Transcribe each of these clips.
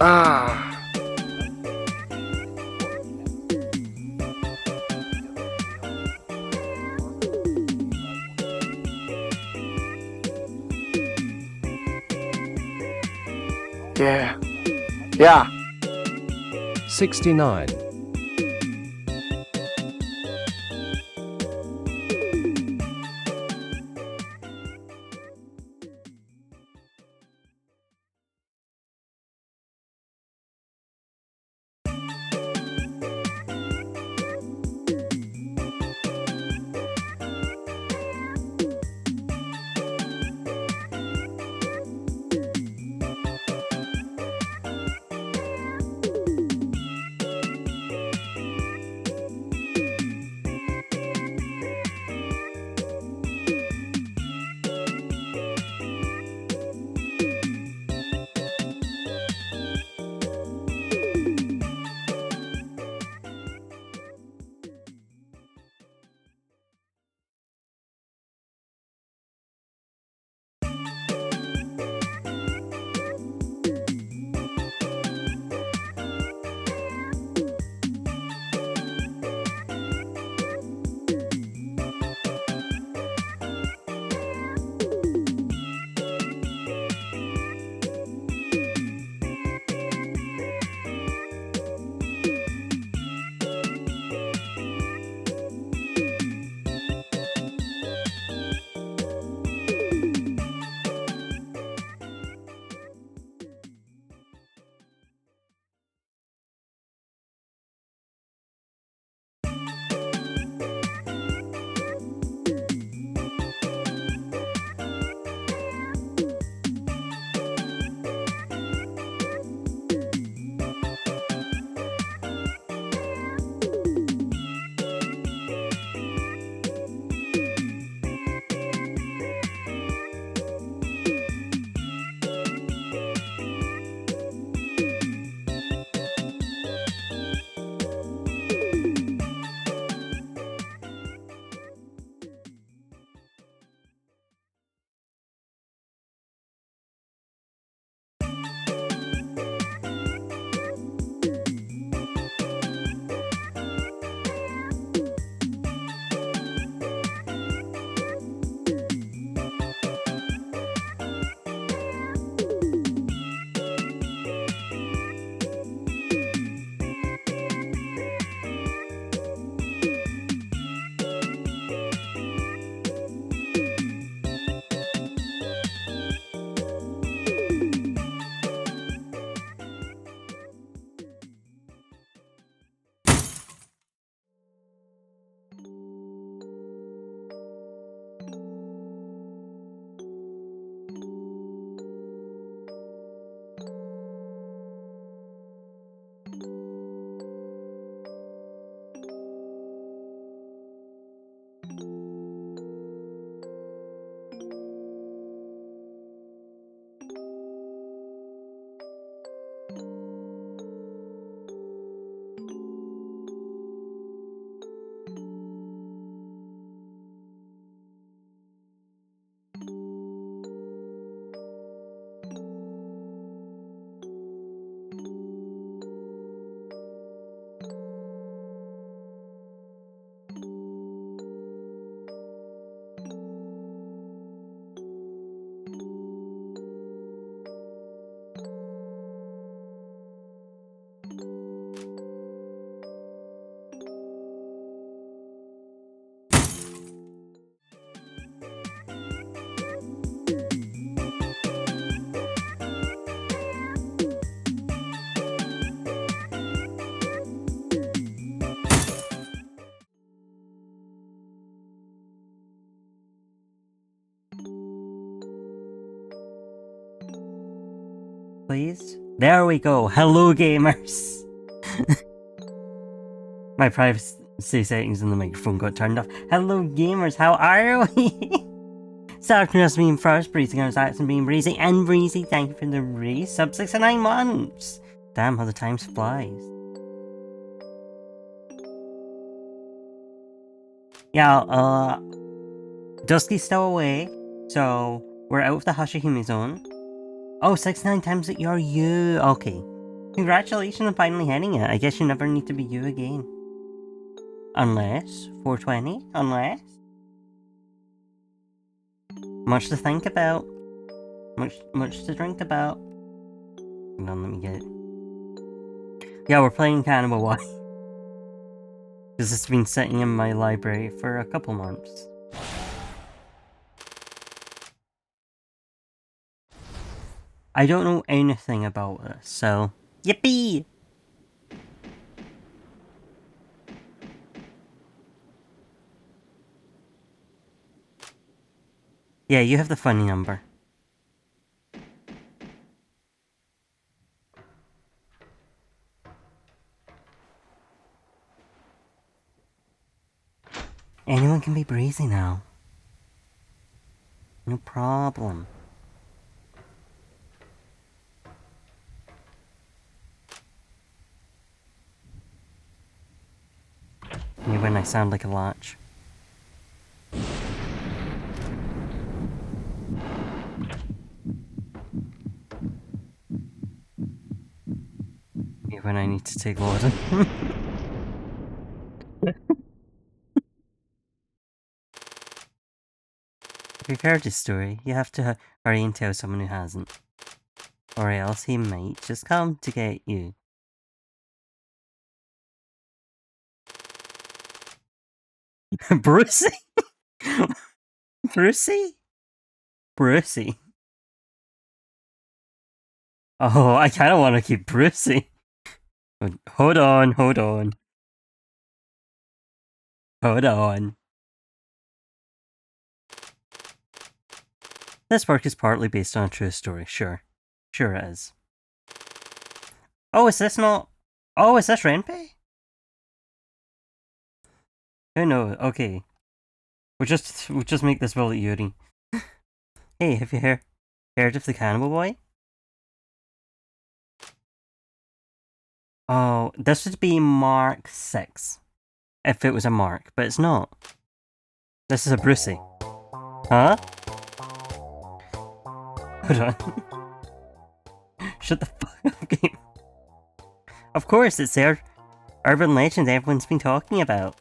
Ah. Yeah. Yeah. 69. Please? There we go. Hello, gamers! My privacy settings on the microphone got turned off. Hello, gamers, how are we? Sarkness being first, Breezy Gunners Accent being Breezy, and Breezy, thank you for the race. Sub 6 and 9 months! Damn how the time flies. Yeah, Dusky's still away, so we're out of the Hashihime zone. Oh, 69 times that you're you. Okay. Congratulations on finally hitting it. I guess you never need to be you again. Unless 420, unless. Much to think about. Much to drink about. Hold on, let me get it. Yeah, we're playing Cannibal. Why? Because it's been sitting in my library for a couple months. I don't know anything about this, so yippee! Yeah, you have the funny number. Anyone can be breezy now. No problem. Maybe when I sound like a latch. Maybe when I need to take Lawden. If you've heard his story, you have to hurry and tell someone who hasn't. Or else he might just come to get you. Brucey? Brucey? Brucey? Oh, I kinda wanna keep Brucey. Hold on, hold on. Hold on. This work is partly based on a true story, sure. Sure it is. Oh, is this not... Oh, is this Renpei? Oh no, okay. We'll just make this bullet Yuri. Hey, have you heard of the Cannibal Boy? Oh, this would be Mark 6. If it was a Mark, but it's not. This is a Brucey. Huh? Hold on. Shut the fuck up, game. Of course, it's their urban legend everyone's been talking about.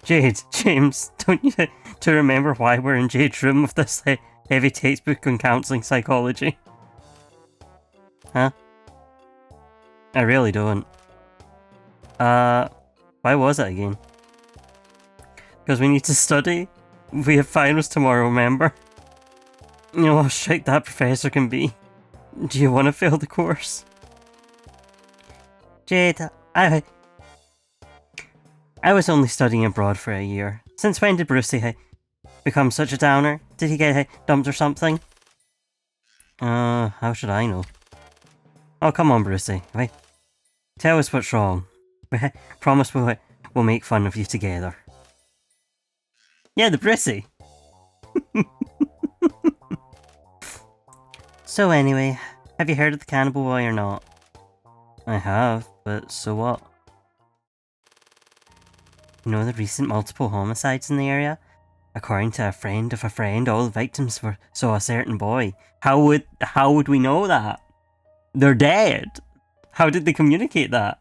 Jade, James, don't you to remember why we're in Jade's room with this heavy textbook on counselling psychology? Huh? I really don't. Why was it again? Because we need to study. We have finals tomorrow, remember? You know how strict that professor can be. Do you want to fail the course? Jade, I was only studying abroad for a year. Since when did Brucey become such a downer? Did he get dumped or something? How should I know? Oh, come on, Brucey. Wait. Tell us what's wrong. We promise we'll make fun of you together. Yeah, the Brucey! So anyway, have you heard of the Cannibal Boy or not? I have, but so what? You know the recent multiple homicides in the area? According to a friend of a friend, all the victims saw a certain boy. How would we know that? They're dead! How did they communicate that?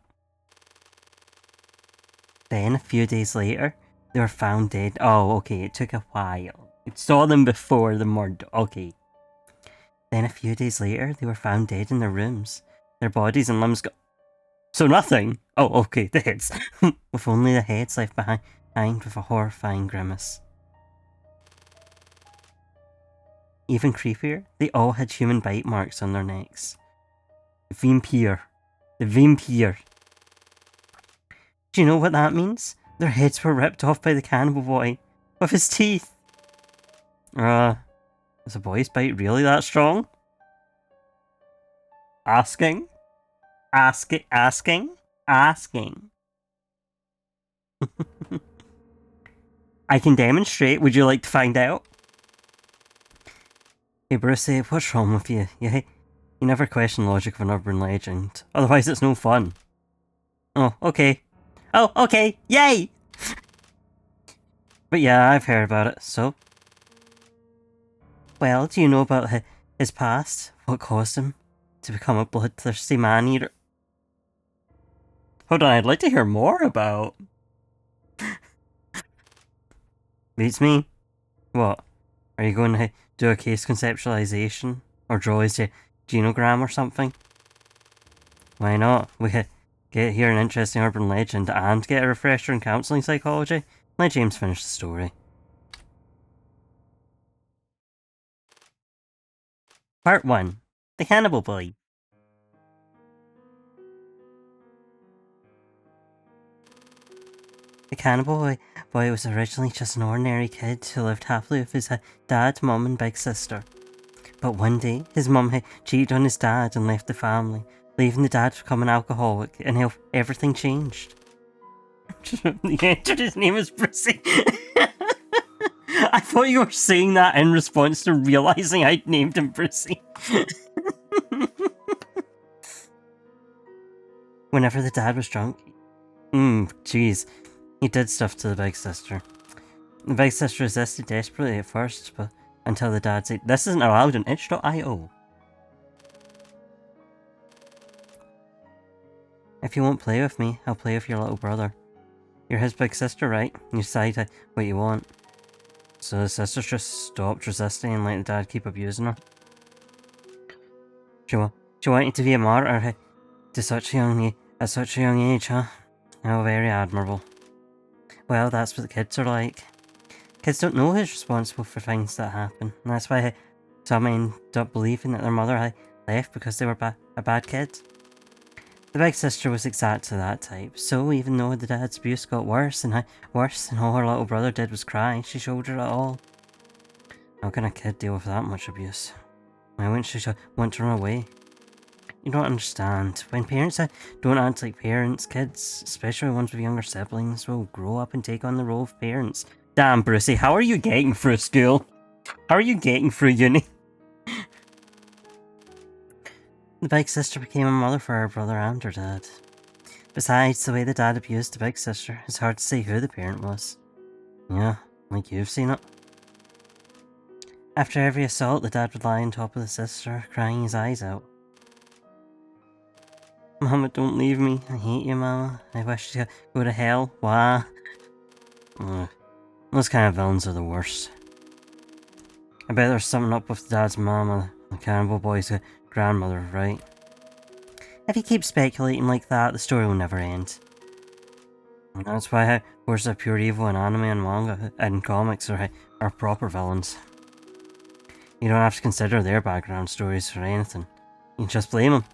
Then, a few days later, they were found dead. Oh, okay, it took a while. It saw them before the murder. Okay. Then, a few days later, they were found dead in their rooms. Their bodies and limbs got... So nothing! Oh, okay, the heads. With only the heads left behind with a horrifying grimace. Even creepier, they all had human bite marks on their necks. Vampire. The vampire. Do you know what that means? Their heads were ripped off by the Cannibal Boy. With his teeth. Is a boy's bite really that strong? Asking? Asking? I can demonstrate. Would you like to find out? Hey Brucey, what's wrong with you? You never question logic of an urban legend. Otherwise it's no fun. Oh, okay. Oh, okay! Yay! But yeah, I've heard about it, so... Well, do you know about his past? What caused him to become a bloodthirsty man-eater? Hold on, I'd like to hear more about. Beats me? What? Are you going to do a case conceptualization? Or draw his genogram or something? Why not? We could hear an interesting urban legend and get a refresher in counselling psychology. Let James finish the story. Part 1. The Cannibal Boy. The Cannibal Boy was originally just an ordinary kid who lived happily with his dad, mum and big sister. But one day, his mum had cheated on his dad and left the family, leaving the dad to become an alcoholic, and everything changed. He entered his name as Brissy. I thought you were saying that in response to realising I'd named him Brissy. Whenever the dad was drunk, jeez, he did stuff to the big sister. The big sister resisted desperately at first, but until the dad said, "This isn't allowed on itch.io. If you won't play with me, I'll play with your little brother. You're his big sister, right? You decide what you want." So the sister just stopped resisting and let the dad keep abusing her. She wanted to be a martyr at such a young age, huh? How very admirable. Well, that's what the kids are like. Kids don't know who's responsible for things that happen, and that's why some end up believing that their mother left because they were a bad kid. The big sister was exactly that type, so even though the dad's abuse got worse and all her little brother did was cry, she shouldered it all. How can a kid deal with that much abuse? Why wouldn't she want to run away? You don't understand. When parents don't act like parents, kids, especially ones with younger siblings, will grow up and take on the role of parents. Damn, Brucey, how are you getting through school? How are you getting through uni? The big sister became a mother for her brother and her dad. Besides, the way the dad abused the big sister, it's hard to say who the parent was. Yeah, like you've seen it. After every assault, the dad would lie on top of the sister, crying his eyes out. "Mama, don't leave me. I hate you, Mama. I wish you go to hell. Wah." Those kind of villains are the worst. I bet there's something up with Dad's mama, the Cannibal Boy's grandmother, right? If you keep speculating like that, the story will never end. And that's why forces of pure evil in anime and manga and comics are proper villains. You don't have to consider their background stories or anything. You can just blame them.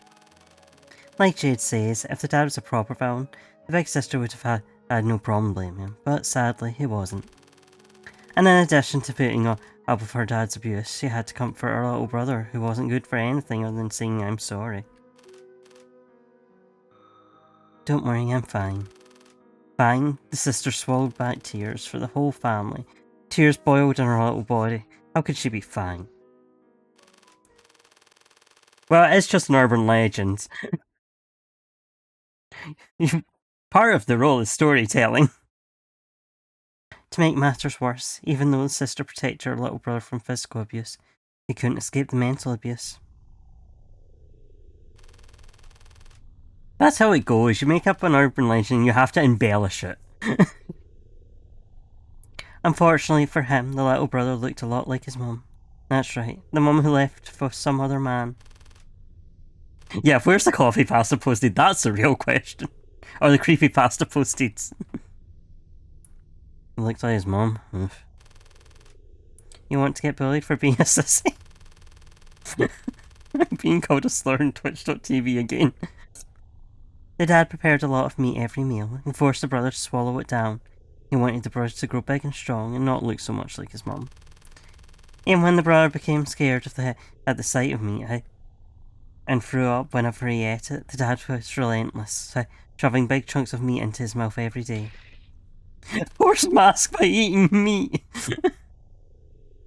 Like Jade says, if the dad was a proper villain, the big sister would have had no problem blaming him, but sadly he wasn't. And in addition to putting up with her dad's abuse, she had to comfort her little brother, who wasn't good for anything other than saying "I'm sorry." "Don't worry, I'm fine." Fine? The sister swallowed back tears for the whole family. Tears boiled in her little body. How could she be fine? Well, it's just an urban legend. Part of the role is storytelling. To make matters worse, even though the sister protected her little brother from physical abuse, he couldn't escape the mental abuse. That's how it goes. You make up an urban legend and you have to embellish it. Unfortunately for him, the little brother looked a lot like his mum. That's right, the mum who left for some other man. Yeah, where's the coffee pasta posted? That's the real question. Or the creepy pasta posted. He looked like his mum. Oof. You want to get bullied for being a sissy? I'm being called a slur on Twitch.tv again. The dad prepared a lot of meat every meal and forced the brother to swallow it down. He wanted the brother to grow big and strong and not look so much like his mum. And when the brother became scared at the sight of meat and threw up whenever he ate it, the dad was relentless, shoving big chunks of meat into his mouth every day. Forced mask by eating meat!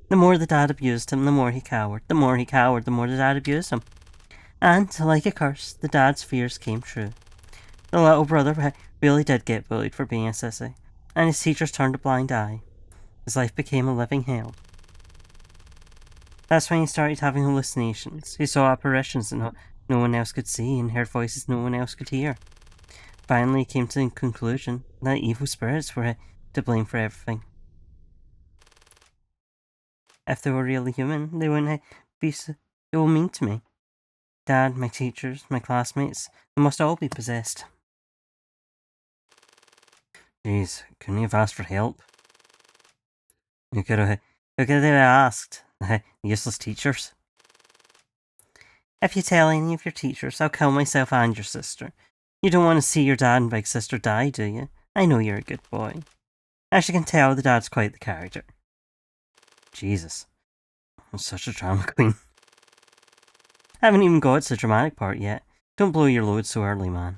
The more the dad abused him, the more he cowered. The more he cowered, the more the dad abused him. And, like a curse, the dad's fears came true. The little brother really did get bullied for being a sissy, and his teachers turned a blind eye. His life became a living hell. That's when he started having hallucinations. He saw apparitions that no one else could see and heard voices no one else could hear. finally came to the conclusion that evil spirits were to blame for everything. If they were really human, they wouldn't be so mean to me. Dad, my teachers, my classmates, they must all be possessed. Jeez, couldn't you have asked for help? You could have asked the useless teachers. If you tell any of your teachers, I'll kill myself and your sister. You don't want to see your dad and big sister die, do you? I know you're a good boy. As you can tell, the dad's quite the character. Jesus. I'm such a drama queen. I haven't even got to the dramatic part yet. Don't blow your load so early, man.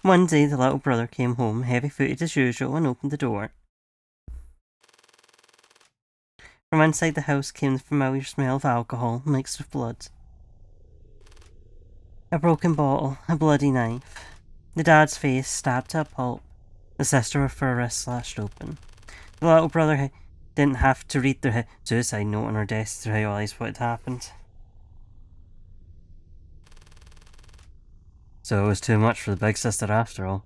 One day, the little brother came home, heavy-footed as usual, and opened the door. From inside the house came the familiar smell of alcohol mixed with blood. A broken bottle, a bloody knife. The dad's face stabbed to a pulp. The sister with her wrist slashed open. The little brother didn't have to read the suicide note on her desk to realise what had happened. So it was too much for the big sister after all.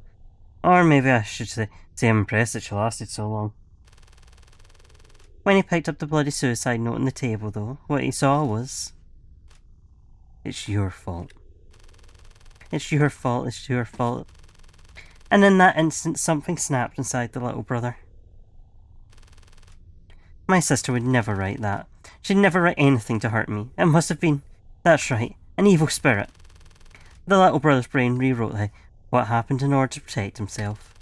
Or maybe I should say I'm impressed that she lasted so long. When he picked up the bloody suicide note on the table, though, what he saw was... It's your fault. It's your fault, it's your fault. And in that instant, something snapped inside the little brother. My sister would never write that. She'd never write anything to hurt me. It must have been, that's right, an evil spirit. The little brother's brain rewrote what happened in order to protect himself.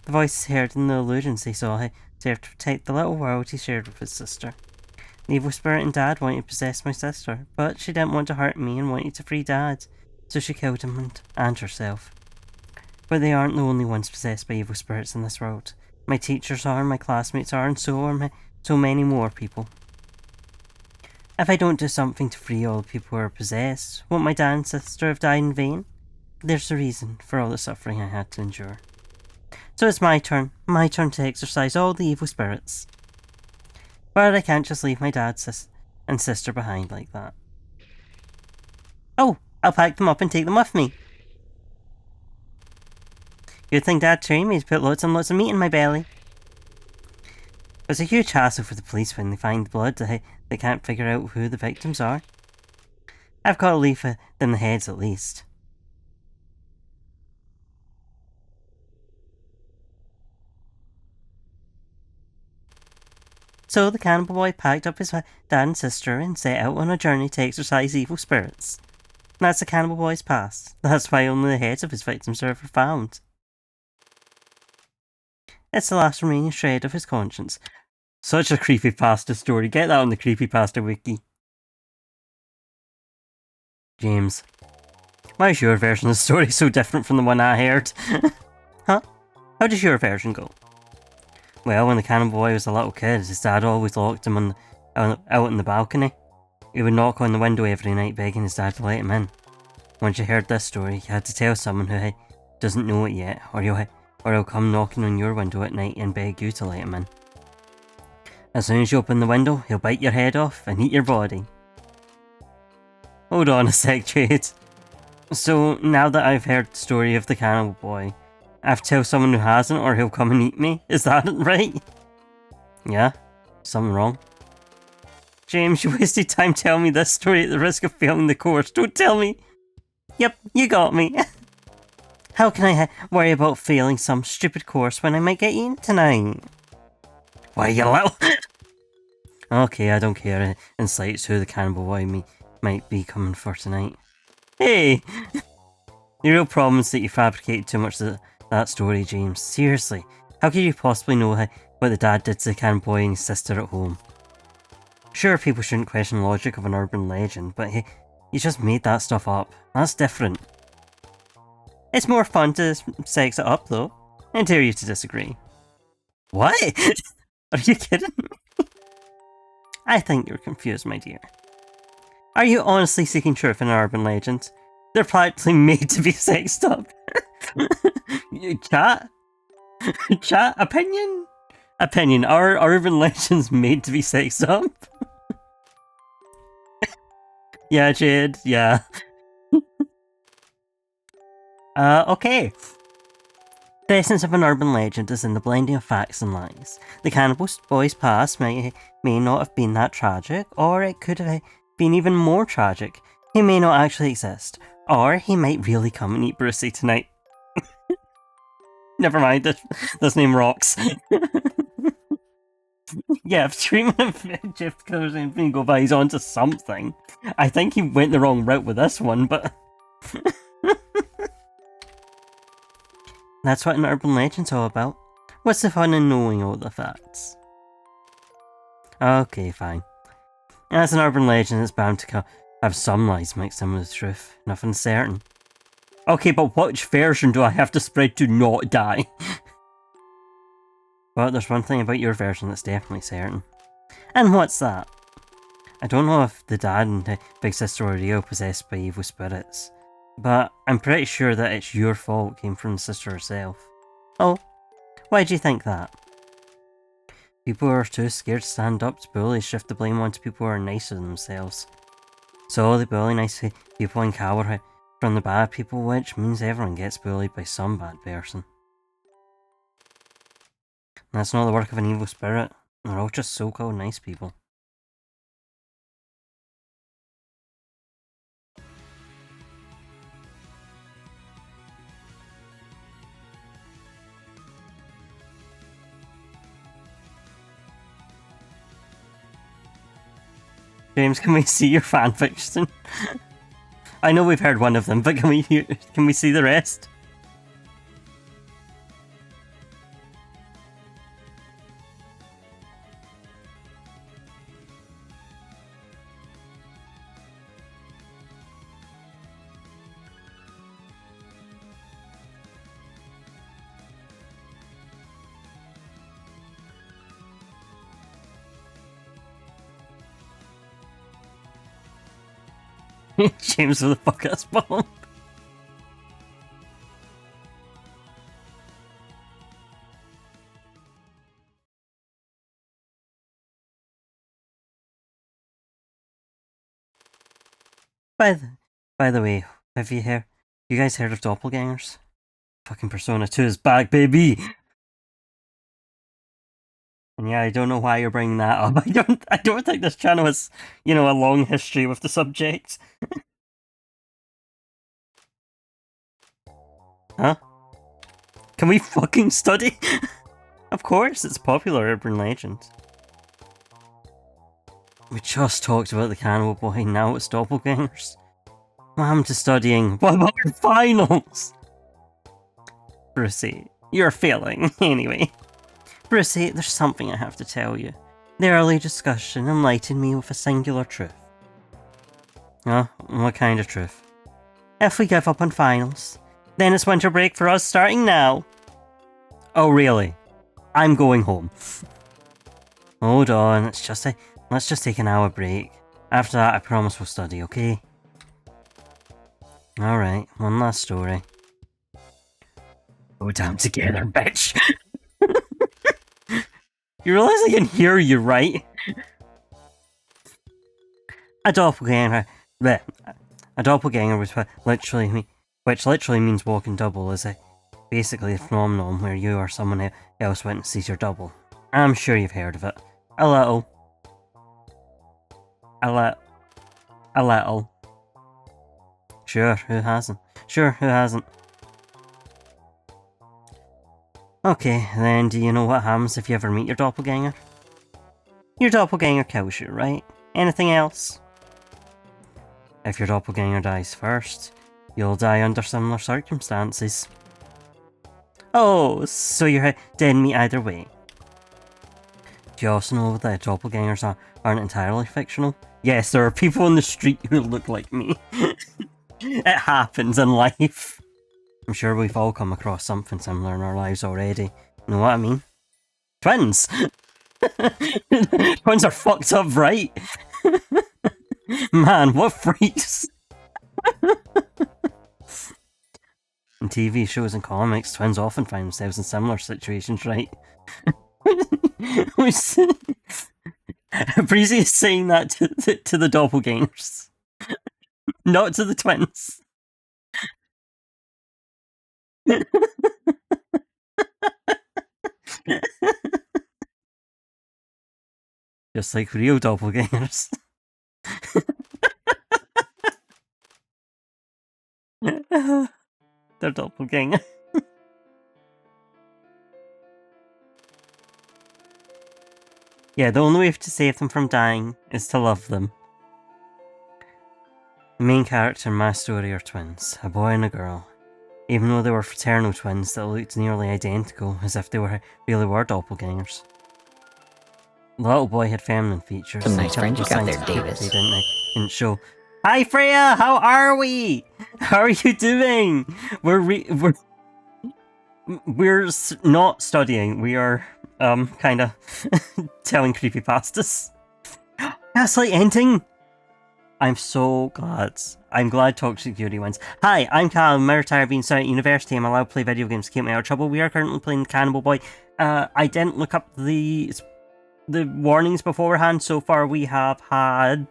The voices heard and the illusions he saw served to protect the little world he shared with his sister. The evil spirit and Dad wanted to possess my sister, but she didn't want to hurt me and wanted to free Dad, so she killed him and herself. But they aren't the only ones possessed by evil spirits in this world. My teachers are, my classmates are, and so are so many more people. If I don't do something to free all the people who are possessed, won't my dad and sister have died in vain? There's a reason for all the suffering I had to endure. So it's my turn to exorcise all the evil spirits. But I can't just leave my dad and sister behind like that. Oh, I'll pack them up and take them with me. Good thing Dad trained me to put lots and lots of meat in my belly. It's a huge hassle for the police when they find blood. They can't figure out who the victims are. I've got to leave them the heads at least. So the cannibal boy packed up his dad and sister and set out on a journey to exorcise evil spirits. That's the cannibal boy's past. That's why only the heads of his victims are ever found. It's the last remaining shred of his conscience. Such a creepypasta story. Get that on the creepypasta wiki. James, why is your version of the story so different from the one I heard? Huh? How does your version go? Well, when the cannibal boy was a little kid, his dad always locked him out on the balcony. He would knock on the window every night begging his dad to let him in. Once you heard this story, you had to tell someone who doesn't know it yet, or he'll come knocking on your window at night and beg you to let him in. As soon as you open the window, he'll bite your head off and eat your body. Hold on a sec, Jade. So, now that I've heard the story of the cannibal boy, I have to tell someone who hasn't or he'll come and eat me? Is that right? Yeah? Something wrong? James, you wasted time telling me this story at the risk of failing the course. Don't tell me! Yep, you got me. How can I worry about failing some stupid course when I might get eaten tonight? Why, you little... Okay, I don't care. Insights who the cannibal boy might be coming for tonight. Hey! The real problem is that you fabricated too much of that story, James. Seriously, how could you possibly know what the dad did to the cannibal boy and his sister at home? Sure, people shouldn't question the logic of an urban legend, but hey, you just made that stuff up. That's different. It's more fun to sex it up, though. I dare you to disagree. What? Are you kidding me? I think you're confused, my dear. Are you honestly seeking truth in an urban legend? They're practically made to be sexed up. Chat? Chat? Opinion? Opinion. Are urban legends made to be sexed up? Yeah, Jade, yeah. Okay. The essence of an urban legend is in the blending of facts and lies. The Cannibal boy's past may not have been that tragic, or it could have been even more tragic. He may not actually exist, or he might really come and eat Brucey tonight. Never mind, this name rocks. Yeah, if treatment of Jeff Killer's anything go by, he's onto something. I think he went the wrong route with this one, but... That's what an urban legend's all about. What's the fun in knowing all the facts? Okay, fine. As an urban legend, it's bound to have some lies mixed in with the truth. Nothing's certain. Okay, but which version do I have to spread to not die? But there's one thing about your version that's definitely certain. And what's that? I don't know if the dad and the big sister were real possessed by evil spirits, but I'm pretty sure that it's your fault came from the sister herself. Oh, why do you think that? People who are too scared to stand up to bullies shift the blame onto people who are nicer than themselves. So they bully nice people and cower from the bad people, which means everyone gets bullied by some bad person. That's not the work of an evil spirit. They're all just so-called nice people. James, can we see your fanfiction? I know we've heard one of them, but can we see the rest? James with a fuck-ass bomb. By the way, have you guys heard of doppelgangers? Fucking Persona 2 is back, baby! And yeah, I don't know why you're bringing that up. I don't think this channel has, a long history with the subject. Huh? Can we fucking study? Of course, it's a popular urban legend. We just talked about the Cannibal boy, now it's doppelgangers. What happened to studying? What about your finals? Brucey, you're failing, anyway. Brucey, there's something I have to tell you. The early discussion enlightened me with a singular truth. Oh, what kind of truth? If we give up on finals, then it's winter break for us starting now. Oh really? I'm going home. Hold on, let's just take an hour break. After that, I promise we'll study, okay? Alright, one last story. Go down together, bitch! You realize I can hear you, right? A doppelganger, which literally means walking double, is basically a phenomenon where you or someone else witnesses your double. I'm sure you've heard of it. A little. Sure, who hasn't? Okay, then do you know what happens if you ever meet your doppelganger? Your doppelganger kills you, right? Anything else? If your doppelganger dies first, you'll die under similar circumstances. Oh, so you're dead meat either way. Do you also know that doppelgangers aren't entirely fictional? Yes, there are people on the street who look like me. It happens in life. I'm sure we've all come across something similar in our lives already. You know what I mean? Twins! Twins are fucked up, right? Man, what freaks! In TV shows and comics, twins often find themselves in similar situations, right? Breezy is saying that to the doppelgangers. Not to the twins. Just like real doppelgangers. They're doppelganger. Yeah, the only way to save them from dying is to love them. The main character in my story are twins, a boy and a girl. Even though they were fraternal twins that looked nearly identical, as if they really were doppelgangers. The little boy had feminine features. Some nice friends you got there, Davis. Didn't show. Hi Freya, how are we? How are you doing? We're not studying. We are kind of telling creepypastas. Gaslight ending. I'm so glad. I'm glad Toxic Fury wins. Hi, I'm Callum. I'm retired being studying at university. I'm allowed to play video games to keep me out of trouble. We are currently playing Cannibal Boy. I didn't look up the warnings beforehand. So far we have had,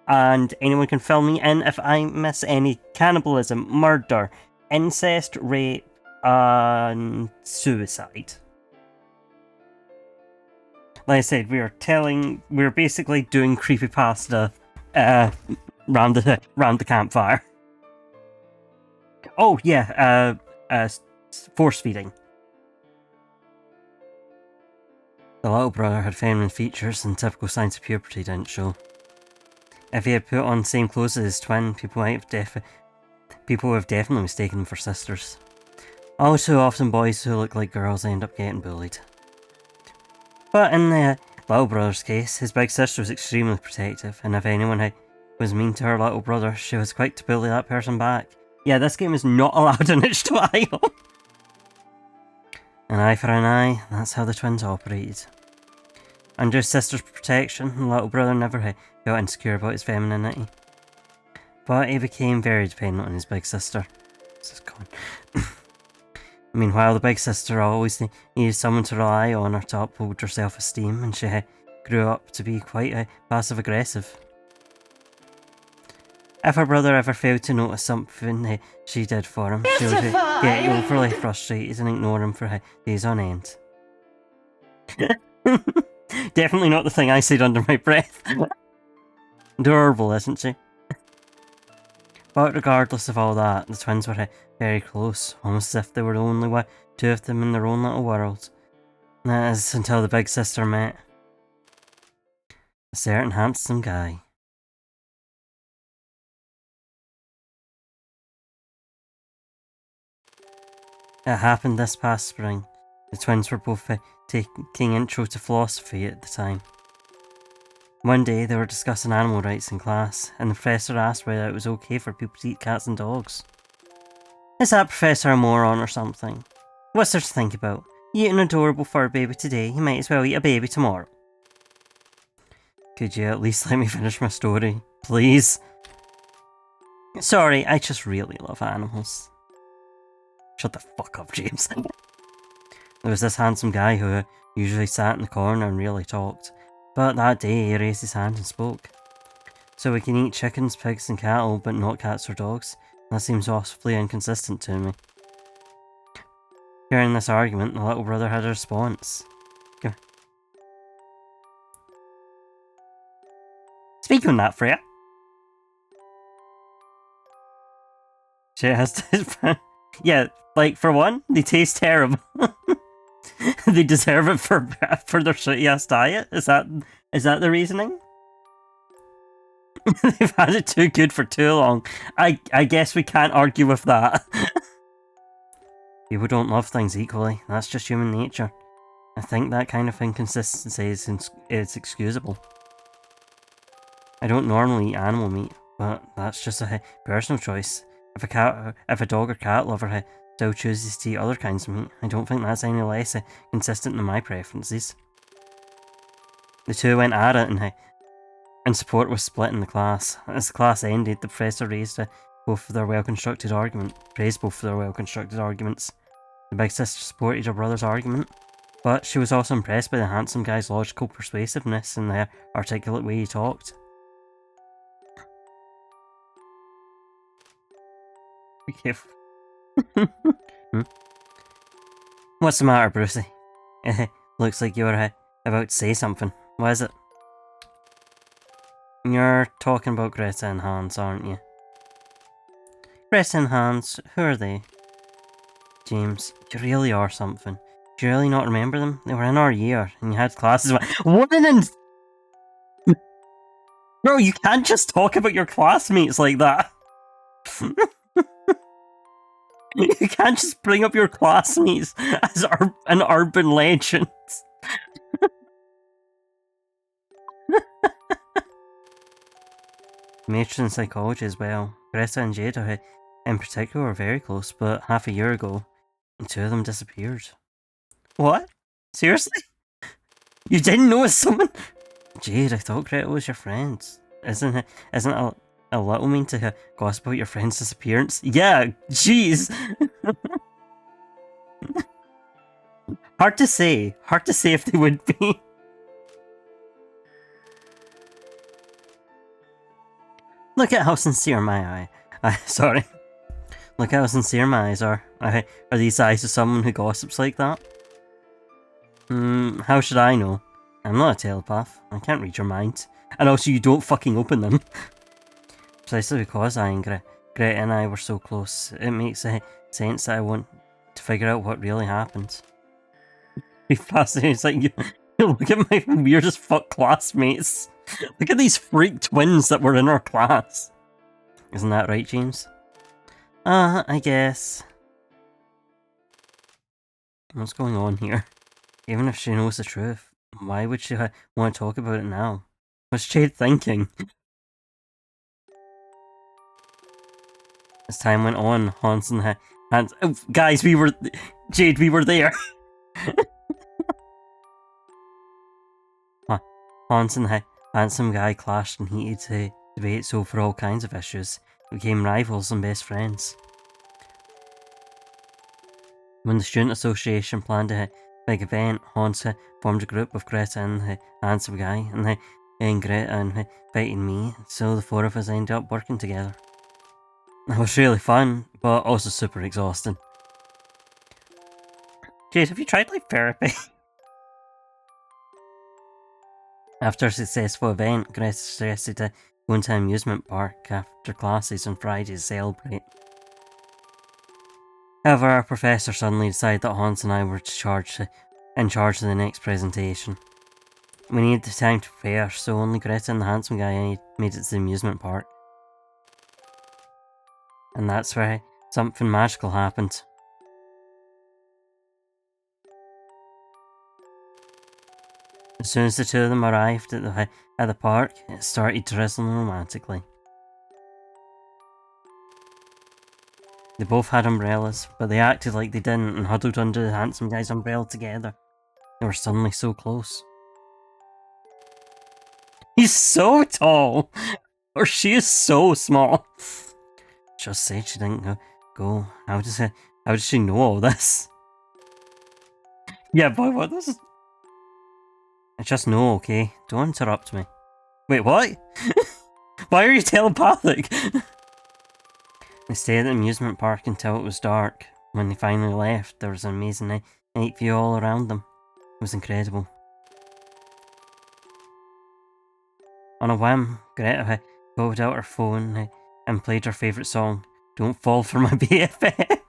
and anyone can fill me in if I miss any: cannibalism, murder, incest, rape, and suicide. Like I said, we're basically doing creepypasta round the campfire. Oh yeah, force feeding. The little brother had feminine features and typical signs of puberty didn't show. If he had put on the same clothes as his twin, people would have definitely mistaken them for sisters. All too often, boys who look like girls end up getting bullied. But in the little brother's case, his big sister was extremely protective, and if anyone was mean to her little brother, she was quick to bully that person back. Yeah, this game is not allowed an itch to eye on. An eye for an eye, that's how the twins operated. Under his sister's protection, the little brother never got insecure about his femininity. But he became very dependent on his big sister. This is gone. Meanwhile, the big sister always needed someone to rely on her to uphold her self-esteem, and she grew up to be quite passive-aggressive. If her brother ever failed to notice something she did for him, she would get overly frustrated and ignore him for days on end. Definitely not the thing I said under my breath. Adorable, isn't she? But regardless of all that, the twins were very close, almost as if they were the only two of them in their own little world. That is until the big sister met a certain handsome guy. It happened this past spring. The twins were both taking intro to philosophy at the time. One day they were discussing animal rights in class, and the professor asked whether it was okay for people to eat cats and dogs. Is that professor a moron or something? What's there to think about? You eat an adorable fur baby today, you might as well eat a baby tomorrow. Could you at least let me finish my story, please? Sorry, I just really love animals. Shut the fuck up, James. There was this handsome guy who usually sat in the corner and really talked, but that day he raised his hand and spoke. So we can eat chickens, pigs and cattle, but not cats or dogs? That seems awfully inconsistent to me. Hearing this argument, the little brother had a response. Come here. Speaking on that, Freya. She has to... Yeah, like, for one, they taste terrible. They deserve it for their shitty-ass diet? Is that the reasoning? They've had it too good for too long. I guess we can't argue with that. People don't love things equally. That's just human nature. I think that kind of inconsistency is excusable. I don't normally eat animal meat, but that's just a personal choice. If a dog or cat lover still chooses to eat other kinds of meat, I don't think that's any less consistent than my preferences. The two went at it, and support was split in the class. As the class ended, the professor praised both of their well-constructed arguments. The big sister supported her brother's argument, but she was also impressed by the handsome guy's logical persuasiveness and the articulate way he talked. Be careful. What's the matter, Brucey? Looks like you were about to say something. What is it? You're talking about Greta and Hans, aren't you? Greta and Hans, who are they? James, you really are something. Do you really not remember them? They were in our year, and you had classes with— What an Bro, you can't just talk about your classmates like that. You can't just bring up your classmates as an urban legend. Majored in psychology as well. Greta and Jade are, in particular, were very close, but half a year ago, the two of them disappeared. What? Seriously? You didn't know someone? Jade, I thought Greta was your friend. Isn't it a little mean to gossip about your friend's disappearance? Yeah, jeez. Hard to say if they would be. Look at how sincere my sorry. Look how sincere my eyes are. Are these eyes of someone who gossips like that? How should I know? I'm not a telepath. I can't read your mind. And also, you don't fucking open them. Precisely because I and Greta and I were so close, it makes sense that I want to figure out what really happened. Be fascinating. It's like, you look at my weird as fuck classmates. Look at these freak twins that were in our class. Isn't that right, James? I guess. What's going on here? Even if she knows the truth, why would she want to talk about it now? What's Jade thinking? As time went on, Hans and guys, Jade, we were there. Hans and the handsome guy clashed in heated debates over all kinds of issues. They became rivals and best friends. When the student association planned a big event, Hans formed a group with Greta and the handsome guy, and Greta invited me, so the four of us ended up working together. It was really fun, but also super exhausting. Jade, have you tried like therapy? After a successful event, Greta suggested to go into an amusement park after classes on Friday to celebrate. However, our professor suddenly decided that Hans and I were in charge of the next presentation. We needed the time to prepare, so only Greta and the handsome guy made it to the amusement park. And that's where something magical happened. As soon as the two of them arrived at the park, it started drizzling romantically. They both had umbrellas, but they acted like they didn't and huddled under the handsome guy's umbrella together. They were suddenly so close. He's so tall! Or she is so small! Just said she didn't go. How does she know all this? Yeah, boy, what this is... I just know, okay? Don't interrupt me. Wait, what? Why are you telepathic? They stayed at the amusement park until it was dark. When they finally left, there was an amazing night view all around them. It was incredible. On a whim, Greta pulled out her phone and played her favourite song, Don't Fall for My BFF.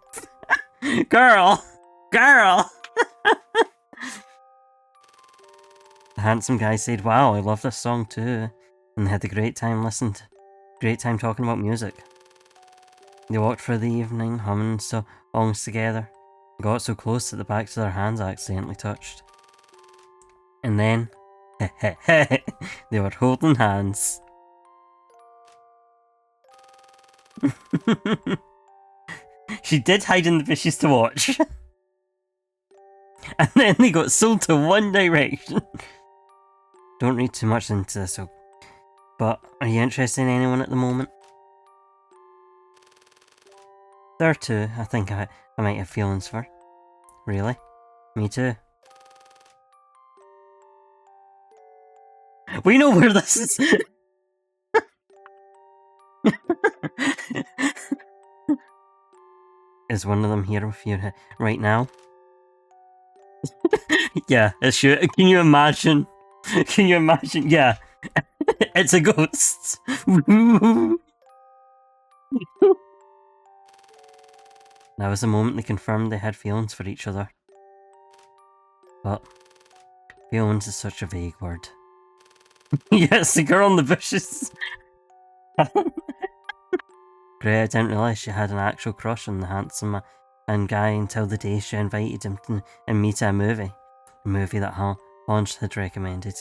Girl! Girl! The handsome guy said, wow, I love this song too. And they had a great time talking about music. They walked through the evening, humming songs together. They got so close that the backs of their hands accidentally touched. And then, they were holding hands. She did hide in the bushes to watch. And then they got sold to One Direction. Don't read too much into this, but are you interested in anyone at the moment? There are two I think I might have feelings for. Really? Me too. We know where this is. Is one of them here with you right now? Yeah, it's you. Can you imagine? Can you imagine? Yeah, it's a ghost. That was the moment they confirmed they had feelings for each other. But feelings is such a vague word. Yes, the girl in the bushes. Greta didn't realise she had an actual crush on the handsome guy until the day she invited him to meet to a movie that Hans had recommended.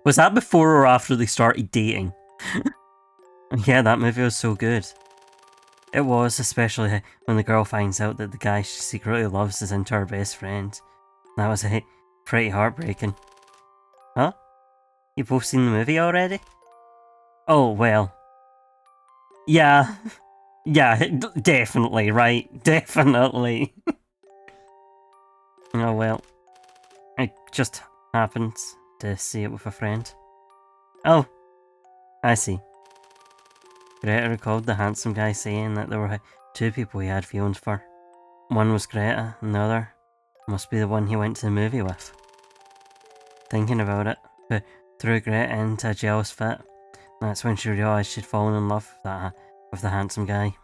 Was that before or after they started dating? Yeah, that movie was so good. It was, especially when the girl finds out that the guy she secretly loves is into her best friend. That was pretty heartbreaking. Huh? You've both seen the movie already? Oh, well. Yeah. Yeah, definitely, right? Definitely. Oh, well. I just happened to see it with a friend. Oh, I see. Greta recalled the handsome guy saying that there were two people he had feelings for. One was Greta, and the other must be the one he went to the movie with. Thinking about it, threw Greta into a jealous fit. That's when she realised she'd fallen in love with the handsome guy.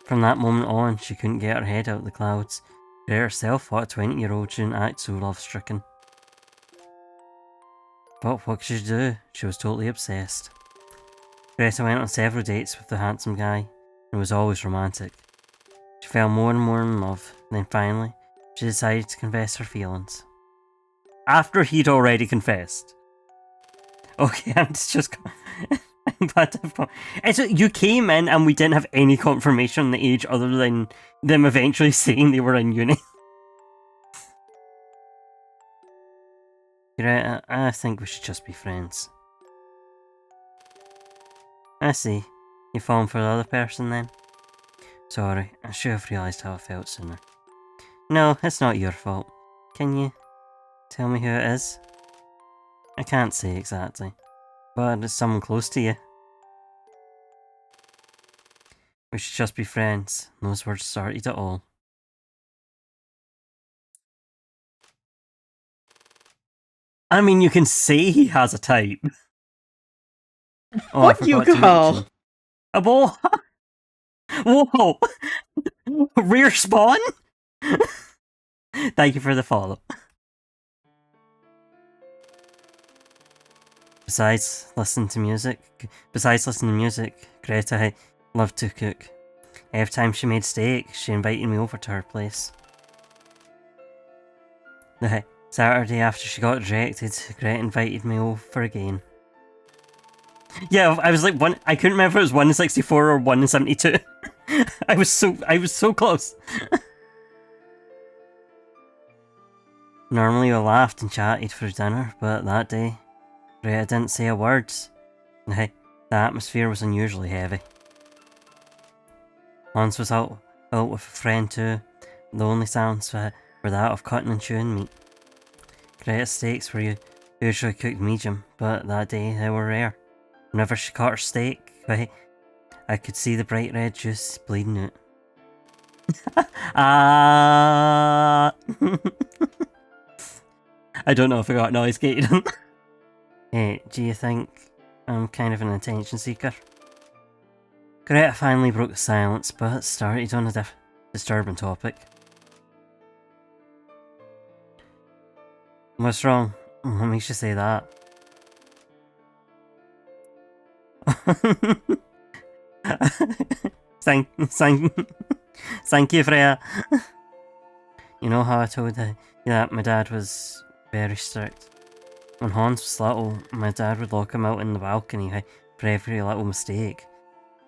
From that moment on, she couldn't get her head out of the clouds. Greta herself thought a 20-year-old shouldn't act so love-stricken. But what could she do? She was totally obsessed. Greta went on several dates with the handsome guy, and was always romantic. She fell more and more in love, and then finally, she decided to confess her feelings. After he'd already confessed. Okay, I'm just... I'm glad to have... You came in and we didn't have any confirmation on the age other than them eventually saying they were in uni. Greta, I think we should just be friends. I see. You've fallen for the other person then? Sorry, I should have realised how I felt sooner. No, it's not your fault. Can you tell me who it is? I can't say exactly, but it's someone close to you. We should just be friends. Those words started it all. I mean, you can say he has a type. Oh, What you call? A ball? Whoa! Rare spawn? Thank you for the follow. Besides listening to music, Greta loved to cook. Every time she made steak, she invited me over to her place. The Saturday after she got rejected, Greta invited me over again. Yeah, I was like I couldn't remember if it was 1 in 64 or 1 in 72. I was so close. Normally we laughed and chatted for dinner, but that day, Greta didn't say a word. The atmosphere was unusually heavy. Hans was out with a friend too. The only sounds were that of cutting and chewing meat. Greta's steaks were usually cooked medium, but that day they were rare. Whenever she cut her steak, I could see the bright red juice bleeding out. I don't know if I got noise gated. Hey, do you think I'm kind of an attention seeker? Greta finally broke the silence, but started on a disturbing topic. What's wrong? What makes you say that? Thank you, Freya. You know how I told you that my dad was very strict? When Hans was little, my dad would lock him out in the balcony for every little mistake.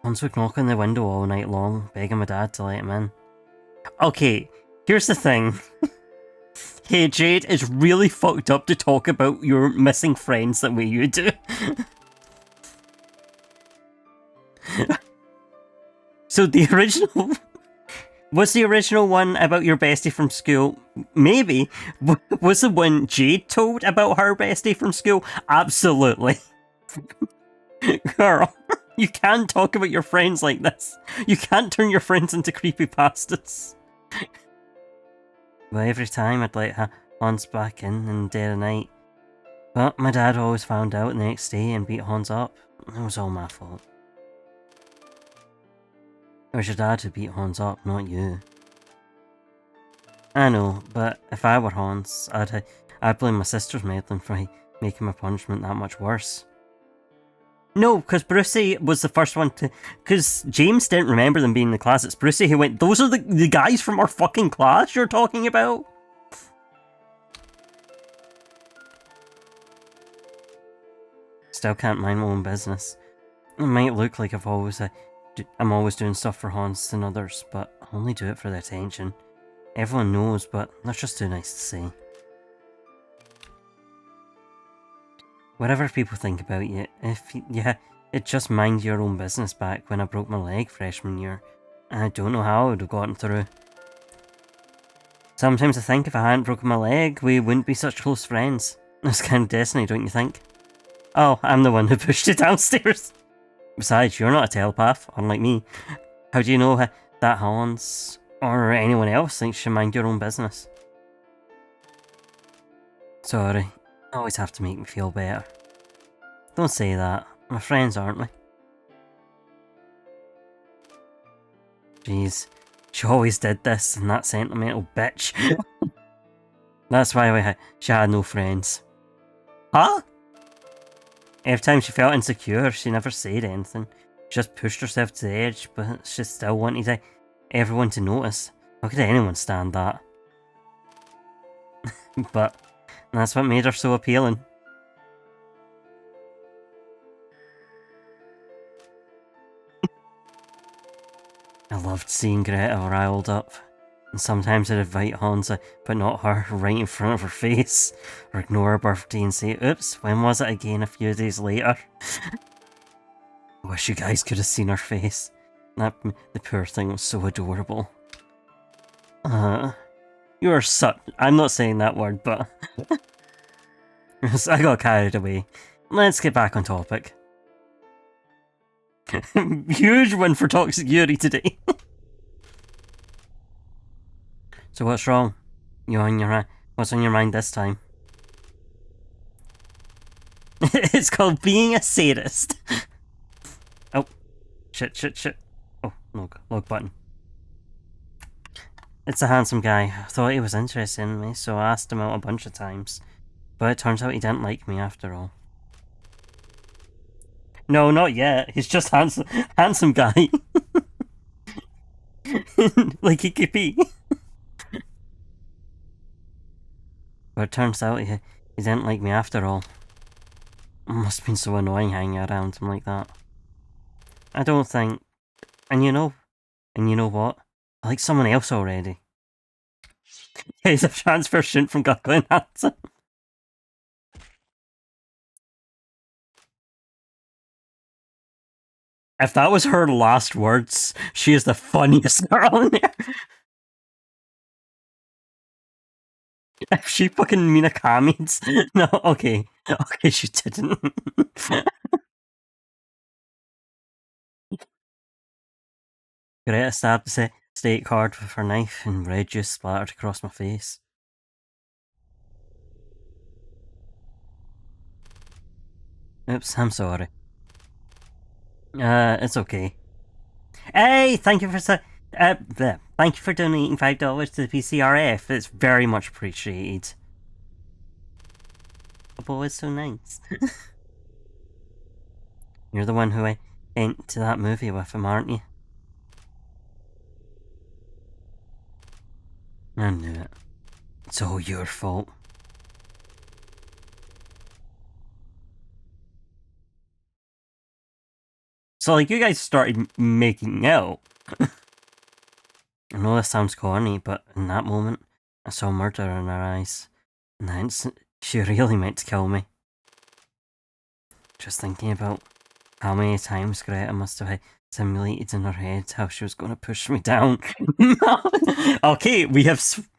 Hans would knock on the window all night long, begging my dad to let him in. Okay, here's the thing. Hey Jade, it's really fucked up to talk about your missing friends the way you do. So the original... Was the original one about your bestie from school? Maybe. Was the one Jade told about her bestie from school? Absolutely. Girl. You can't talk about your friends like this. You can't turn your friends into creepypastas. But every time I'd let Hans back in the dead of night. But my dad always found out the next day and beat Hans up. It was all my fault. It was your dad who beat Hans up, not you. I know, but if I were Hans, I'd blame my sister's meddling for making my punishment that much worse. No, because Brucey was the first one to... Because James didn't remember them being in the class. It's Brucey who went, those are the guys from our fucking class you're talking about? Still can't mind my own business. It might look like I'm always doing stuff for Hans than others, but I only do it for the attention. Everyone knows, but that's just too nice to say. Whatever people think about you, it just mind your own business back when I broke my leg freshman year. I don't know how I would have gotten through. Sometimes I think if I hadn't broken my leg, we wouldn't be such close friends. It's kind of destiny, don't you think? Oh, I'm the one who pushed it downstairs. Besides, you're not a telepath, unlike me. How do you know that Hans or anyone else thinks you should mind your own business? Sorry, you always have to make me feel better. Don't say that. We're friends, aren't we? Jeez, she always did this, and that sentimental bitch. That's why she had no friends. Huh? Every time she felt insecure, she never said anything. She just pushed herself to the edge, but she still wanted everyone to notice. How could anyone stand that? But that's what made her so appealing. I loved seeing Greta riled up. And sometimes I'd invite Hans, but not her, right in front of her face. Or ignore her birthday and say, oops, when was it again a few days later? I wish you guys could have seen her face. The poor thing was so adorable. You are such... I'm not saying that word, but... I got carried away. Let's get back on topic. Huge win for Toxic Yuri today. So what's wrong? What's on your mind this time? It's called being a sadist. Oh. Shit. Oh, log button. It's a handsome guy. I thought he was interested in me, so I asked him out a bunch of times. But it turns out he didn't like me after all. No, not yet. He's just handsome guy. Like he could be. But it turns out he didn't like me after all. It must have been so annoying hanging around him like that. I don't think... And you know what? I like someone else already. Yeah, he's a transfer student from Gakuen Hansen. If that was her last words, she is the funniest girl in there. If she fucking Minakami's... No, okay. Okay, she didn't. Greta stabbed the state card with her knife and red juice splattered across my face. Oops, I'm sorry. It's okay. Hey, thank you for thank you for donating $5 to the PCRF. It's very much appreciated. The boy is so nice. You're the one who I went to that movie with him, aren't you? I knew it. It's all your fault. So, like, you guys started making out. I know this sounds corny, but in that moment, I saw murder in her eyes. In that instant, she really meant to kill me. Just thinking about how many times Greta must have simulated in her head how she was going to push me down. Okay, we have switched.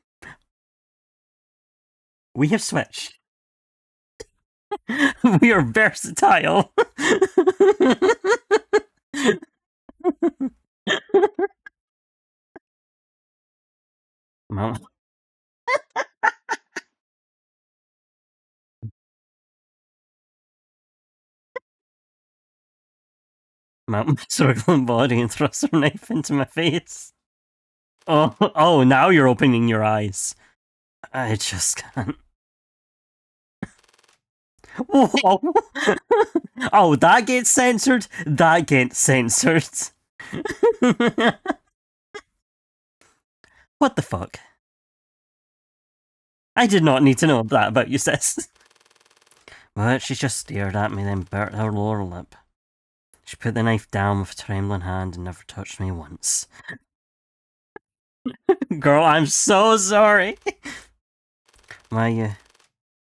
We are versatile. Mount my struggling body and thrust her knife into my face. Oh, now you're opening your eyes. I just can't. Whoa. Oh, that gets censored? That gets censored. What the fuck? I did not need to know that about you, sis. But she just stared at me, then bit her lower lip. She put the knife down with a trembling hand and never touched me once. Girl, I'm so sorry. Why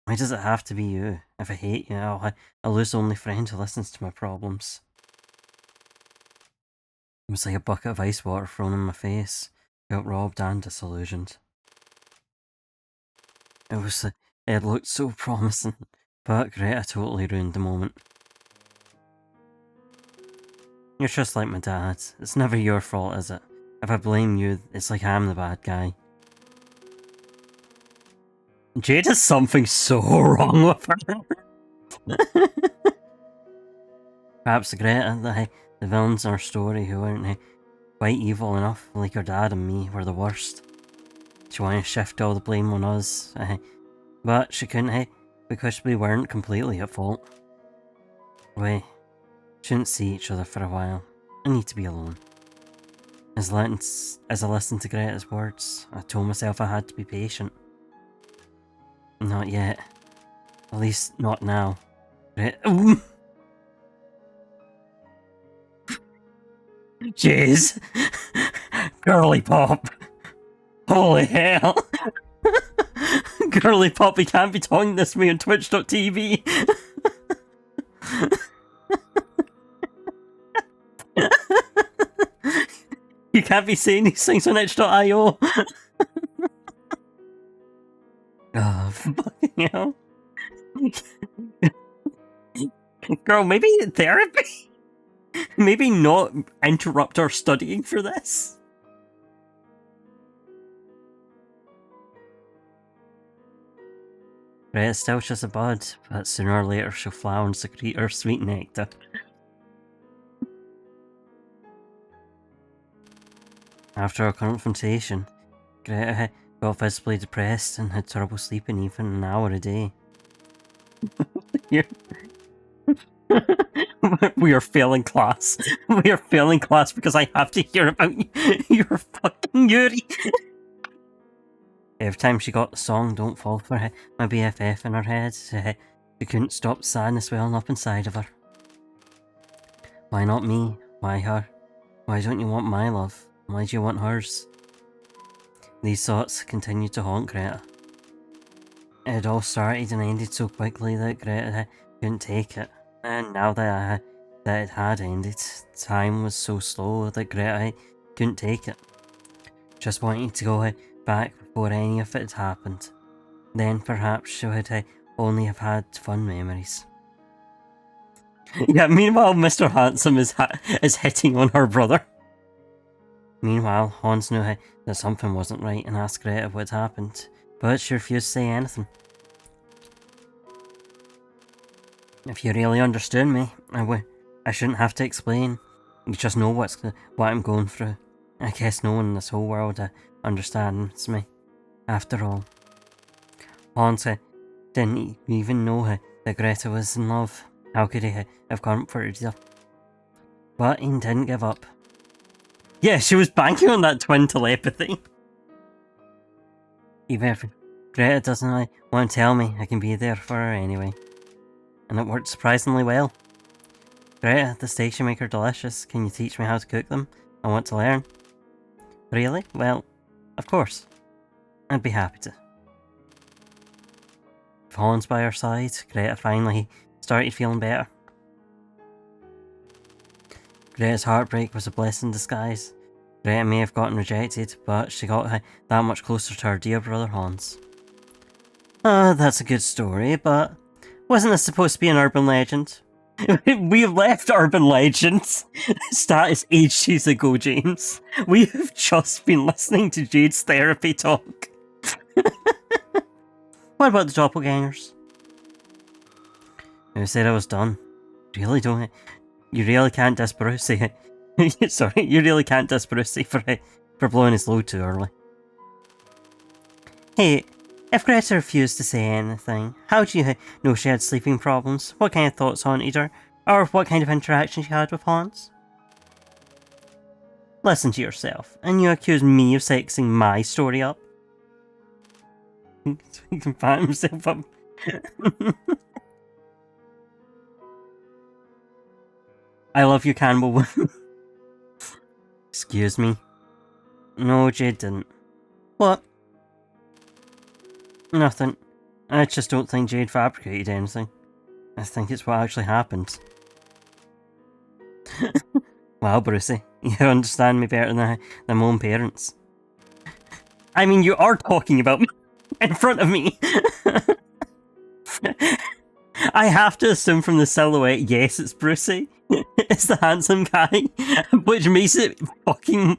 does it have to be you? If I hate you, I'll lose the only friend who listens to my problems. It was like a bucket of ice water thrown in my face. Felt robbed and disillusioned. It looked so promising, but Greta totally ruined the moment. You're just like my dad. It's never your fault, is it? If I blame you, it's like I'm the bad guy. Jade has something so wrong with her. Perhaps Greta, the villains in our story who weren't quite evil enough, like her dad and me, were the worst. She wanted to shift all the blame on us, but she couldn't, because we weren't completely at fault. We shouldn't see each other for a while. I need to be alone. As I listened to Greta's words, I told myself I had to be patient. Not yet. At least not now. Jeez! Girly pop! Holy hell! Girly pop, we can't be talking this way on Twitch.tv! You can't be saying these things on itch.io! Oh, fucking hell. Girl, maybe therapy? Maybe not interrupt our studying for this? It's still just a bud, but sooner or later she'll flower and secrete her sweet nectar. After our confrontation, Greta got visibly depressed and had trouble sleeping even an hour a day. We are failing class. We are failing class because I have to hear about your fucking Yuri. Every time she got the song Don't Fall For My BFF in her head, she couldn't stop sadness welling up inside of her. Why not me? Why her? Why don't you want my love? Why do you want hers? These thoughts continued to haunt Greta. It had all started and ended so quickly that Greta couldn't take it. And now that it had ended, time was so slow that Greta couldn't take it. Just wanting to go back before any of it had happened. Then perhaps she would only have had fun memories. Yeah, meanwhile Mr. Handsome is hitting on her brother. Meanwhile, Hans knew that something wasn't right and asked Greta what had happened, but she refused to say anything. If you really understood me, I shouldn't have to explain. You just know what I'm going through. I guess no one in this whole world understands me. After all, Hans didn't even know that Greta was in love. How could he have comforted her? But he didn't give up. Yeah, she was banking on that twin telepathy. Even if Greta doesn't want to tell me, I can be there for her anyway. And it worked surprisingly well. Greta, the steaks you make are delicious. Can you teach me how to cook them? I want to learn. Really? Well, of course. I'd be happy to. With Hans by her side, Greta finally started feeling better. Greta's heartbreak was a blessing in disguise. Greta may have gotten rejected, but she got that much closer to her dear brother Hans. That's a good story, but wasn't this supposed to be an urban legend? We left urban legends. Status ages ago, James. We have just been listening to Jade's therapy talk. What about the doppelgangers? I said I was done. Really, don't I? You really can't diss Brucey. Sorry, you really can't diss Brucey for blowing his load too early. Hey, if Greta refused to say anything, how do you know she had sleeping problems? What kind of thoughts haunted her? Or what kind of interaction she had with Hans? Listen to yourself, and you accuse me of sexing my story up? He can pat himself up. I love you, Cannibal. Excuse me. No, Jade didn't. What? Nothing. I just don't think Jade fabricated anything. I think it's what actually happened. Wow, Brucey, you understand me better than my own parents. I mean, you are talking about me in front of me. I have to assume from the silhouette, yes, it's Brucey. It's the handsome guy, which makes it fucking...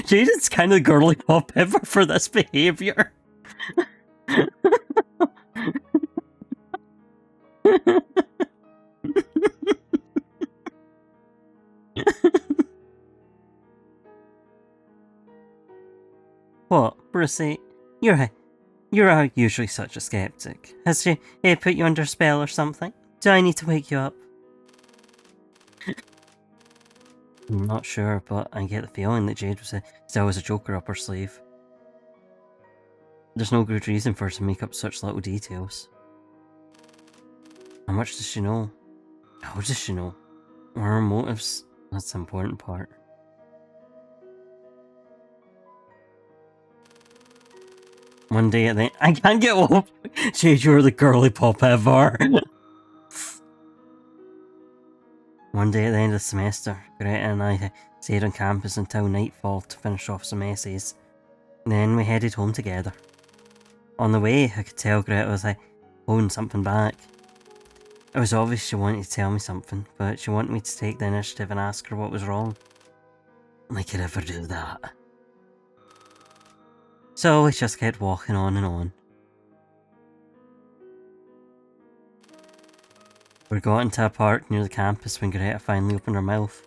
Jade is kind of the girly pop ever for this behaviour. What, Brucey? You're usually such a skeptic. Has she put you under a spell or something? Do I need to wake you up? I'm not sure, but I get the feeling that Jade still has a joker up her sleeve. There's no good reason for her to make up such little details. How much does she know? How does she know? What are her motives? That's the important part. One day at the end, I can't get off. Jade, you're the girly pop ever. One day at the end of the semester, Greta and I stayed on campus until nightfall to finish off some essays. Then we headed home together. On the way, I could tell Greta was holding something back. It was obvious she wanted to tell me something, but she wanted me to take the initiative and ask her what was wrong. I could ever do that. So we just kept walking on and on. We got into a park near the campus when Greta finally opened her mouth.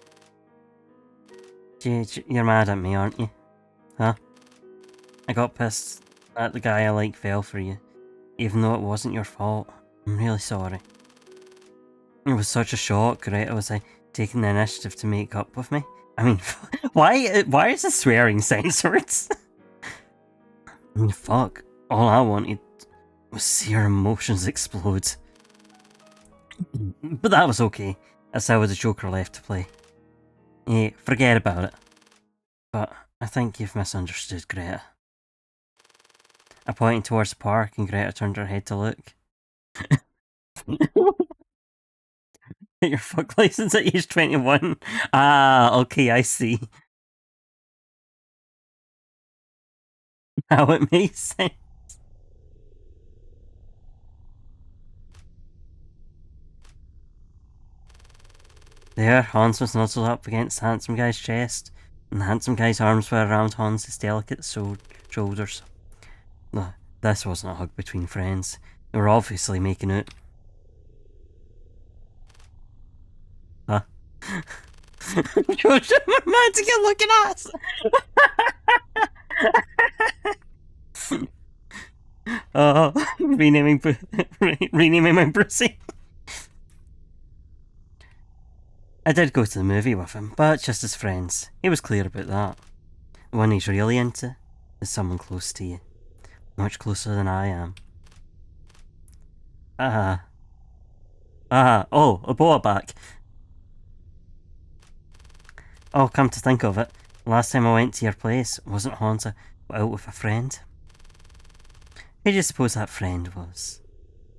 You're mad at me, aren't you? Huh? I got pissed that the guy I like fell for you, even though it wasn't your fault. I'm really sorry. It was such a shock. Greta was taking the initiative to make up with me. I mean, why is the swearing censored? I mean, fuck. All I wanted was to see her emotions explode. But that was okay, as I was a joker left to play. Yeah, forget about it. But I think you've misunderstood, Greta. I pointed towards the park and Greta turned her head to look. Your fuck license at age 21? Ah, okay, I see. Now it makes sense. There, Hans was nuzzled up against the handsome guy's chest, and the handsome guy's arms were around Hans's delicate shoulders. No, this wasn't a hug between friends. They were obviously making out. Huh? Josh, romantic looking ass! Oh, renaming my Brucey. I did go to the movie with him, but just as friends. He was clear about that. The one he's really into is someone close to you. Much closer than I am. Oh, a boa back. Oh, come to think of it, last time I went to your place wasn't Hans out with a friend. Who do you suppose that friend was?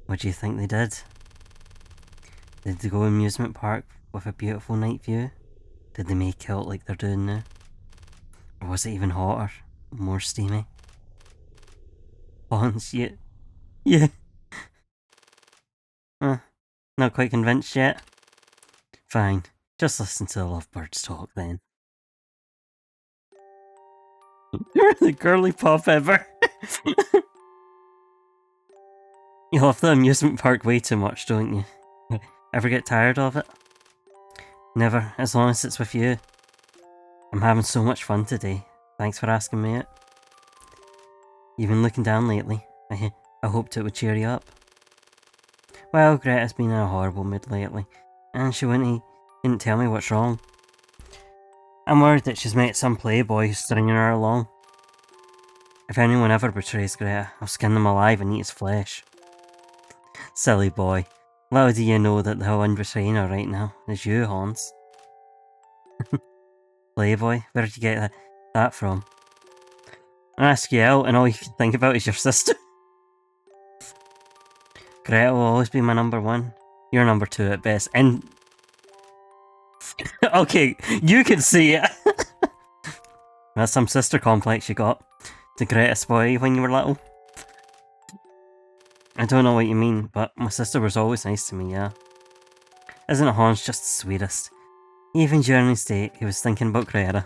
What do you think they did? Did they go amusement park with a beautiful night view? Did they make out like they're doing now? Or was it even hotter? More steamy? Hans, yeah. Not quite convinced yet? Fine, just listen to the lovebirds talk then. You're the girly pop ever. You love the amusement park way too much, don't you? Ever get tired of it? Never, as long as it's with you. I'm having so much fun today. Thanks for asking me it. You've been looking down lately. I hoped it would cheer you up. Well, Greta's been in a horrible mood lately, and she didn't tell me what's wrong. I'm worried that she's met some playboy who's stringing her along. If anyone ever betrays Greta, I'll skin them alive and eat his flesh. Silly boy. Little do you know that the one betraying her right now is you, Hans. Playboy? Where did you get that from? I ask you out and all you can think about is your sister. Greta will always be my number one. You're number two at best. And... okay, you can see it. That's some sister complex you got. Did Greta spoil you when you were little? I don't know what you mean, but my sister was always nice to me, yeah. Isn't Hans just the sweetest? Even during his date, he was thinking about Greta.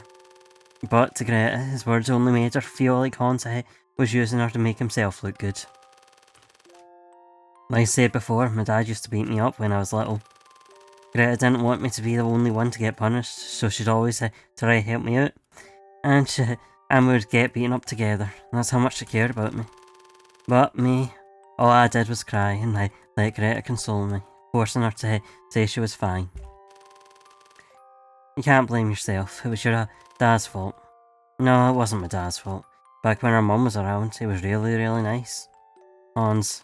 But to Greta, his words only made her feel like Hans was using her to make himself look good. Like I said before, my dad used to beat me up when I was little. Greta didn't want me to be the only one to get punished, so she'd always try to help me out. And we would get beaten up together. That's how much she cared about me. But me, all I did was cry and I let Greta console me, forcing her to say she was fine. You can't blame yourself, it was your dad's fault. No, it wasn't my dad's fault. Back when our mum was around, he was really, really nice. Hans,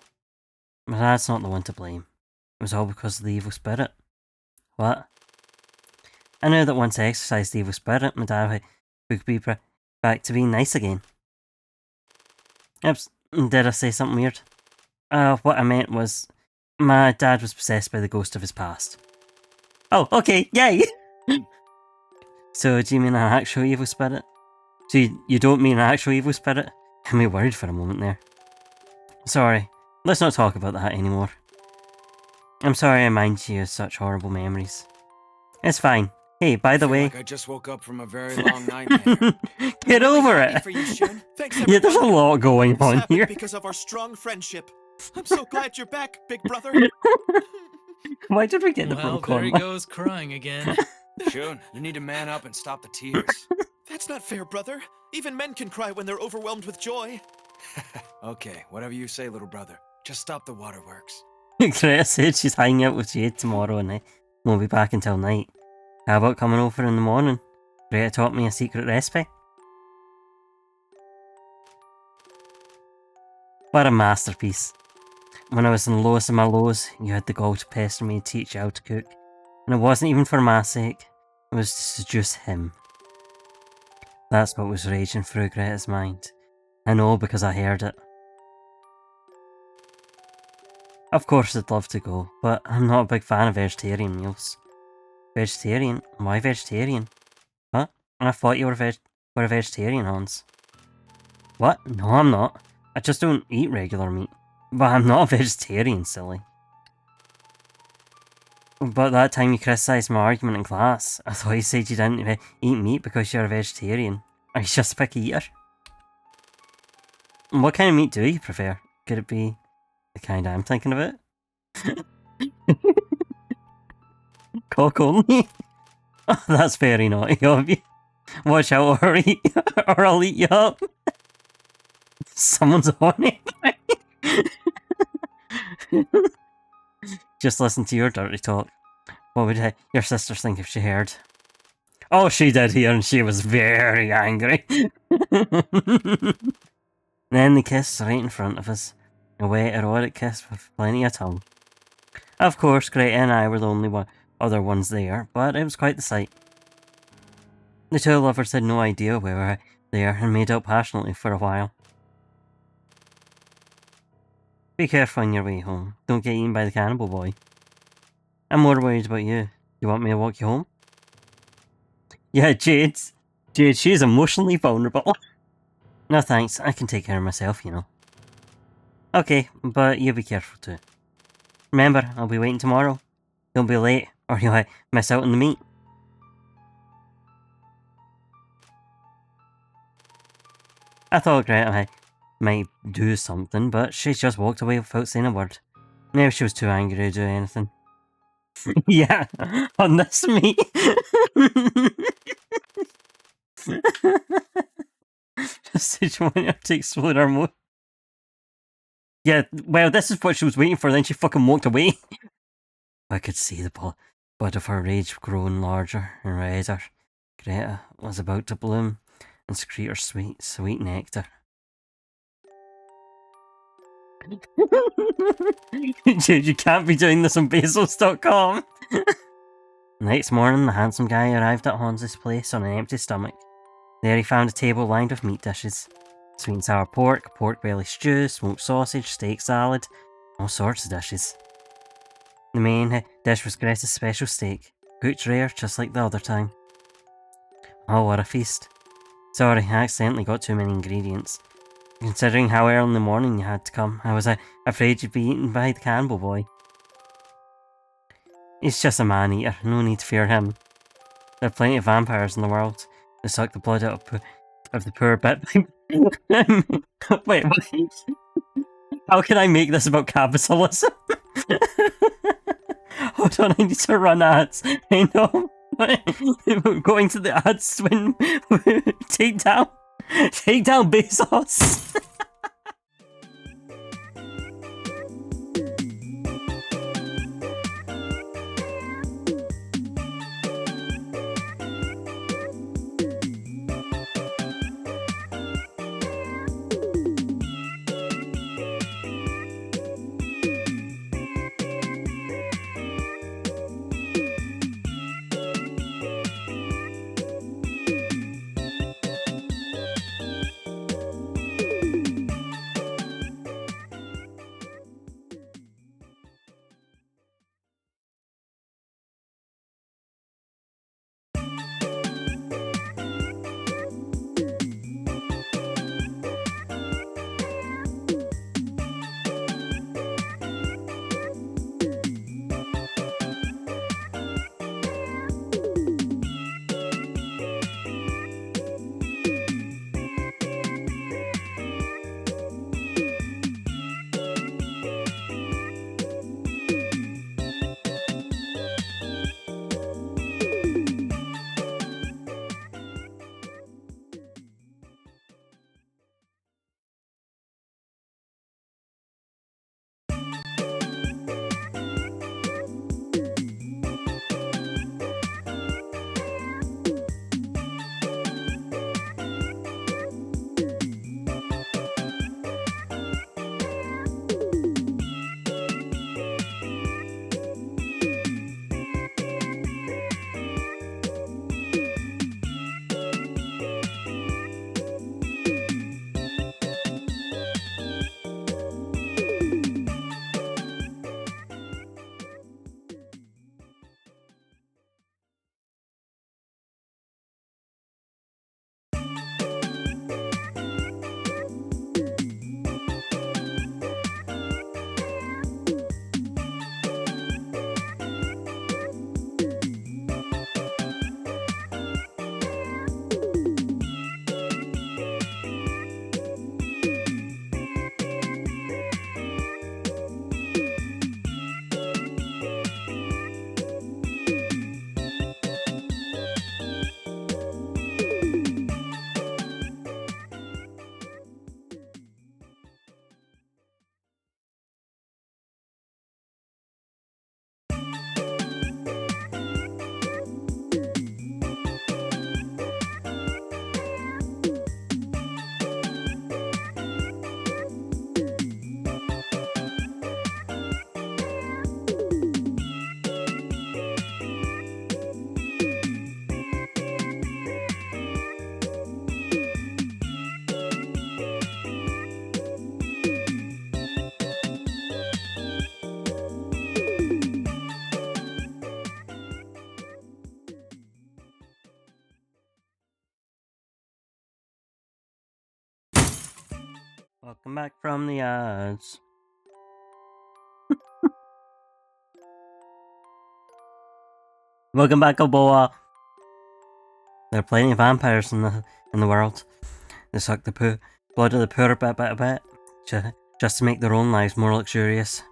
my dad's not the one to blame. It was all because of the evil spirit. What? I knew that once I exorcised the evil spirit, my dad would be back to being nice again. Oops, did I say something weird? What I meant was, my dad was possessed by the ghost of his past. Oh, okay, yay! So, do you mean an actual evil spirit? So you don't mean an actual evil spirit? I'm worried for a moment there. Sorry, let's not talk about that anymore. I'm sorry I mind you of such horrible memories. It's fine. Hey, by the way... like I just woke up from a very long nightmare. Get over it! For you, Shun. Thanks, Yeah, there's a lot going on here. Because of our strong friendship. I'm so glad you're back, big brother. Why did we get the Well, broke there he one? goes crying again. Shun, you need to man up and stop the tears. That's not fair, brother. Even men can cry when they're overwhelmed with joy. Okay, whatever you say, little brother. Just stop the waterworks. Greta said she's hanging out with Jade tomorrow and won't be back until night. How about coming over in the morning? Greta taught me a secret recipe. What a masterpiece. When I was in the lowest of my lows, you had the gall to pester me to teach you how to cook. And it wasn't even for my sake, it was to seduce him. That's what was raging through Greta's mind. I know because I heard it. Of course I'd love to go, but I'm not a big fan of vegetarian meals. Vegetarian? Why vegetarian? What? I thought you were a vegetarian, Hans. What? No, I'm not. I just don't eat regular meat. But I'm not a vegetarian, silly. But that time you criticised my argument in class, I thought you said you didn't eat meat because you're a vegetarian. Are you just a picky eater? What kind of meat do you prefer? Could it be the kind I'm thinking about? Cock only? Oh, that's very naughty of you. Watch out or I'll eat you up. Someone's on it. Just listen to your dirty talk. What would your sisters think if she heard? Oh, she did hear and she was very angry. Then they kissed right in front of us. A wet, erotic kiss with plenty of tongue. Of course, Greta and I were the only other ones there, but it was quite the sight. The two lovers had no idea we were there and made out passionately for a while. Be careful on your way home. Don't get eaten by the cannibal boy. I'm more worried about you. You want me to walk you home? Yeah, Jade, she's emotionally vulnerable. No thanks, I can take care of myself, you know. Okay, but you be careful too. Remember, I'll be waiting tomorrow. Don't be late, or you'll miss out on the meat. I thought Greta might do something, but she just walked away without saying a word. Maybe she was too angry to do anything. Yeah, on this me. Just wanting her to explode her more. Yeah, well, this is what she was waiting for, then she fucking walked away. I could see the bud of her rage growing larger and redder. Greta was about to bloom and secrete her sweet, sweet nectar. Dude, you can't be doing this on Bezos.com. Next morning, the handsome guy arrived at Hans's place on an empty stomach. There he found a table lined with meat dishes. Sweet and sour pork, pork belly stew, smoked sausage, steak salad, all sorts of dishes. The main dish was Greta's special steak, cooked rare just like the other time. Oh, what a feast. Sorry, I accidentally got too many ingredients. Considering how early in the morning you had to come, I was afraid you'd be eaten by the cannibal boy. He's just a man-eater, no need to fear him. There are plenty of vampires in the world. They suck the blood out of the poor bit. Wait, what? How can I make this about capitalism? Hold on, I need to run ads. I know. Going to the ads when take down Bezos. Welcome back from the ads. Welcome back, Oboa. There are plenty of vampires in the world. They suck the blood of the poor bit by bit, just to make their own lives more luxurious.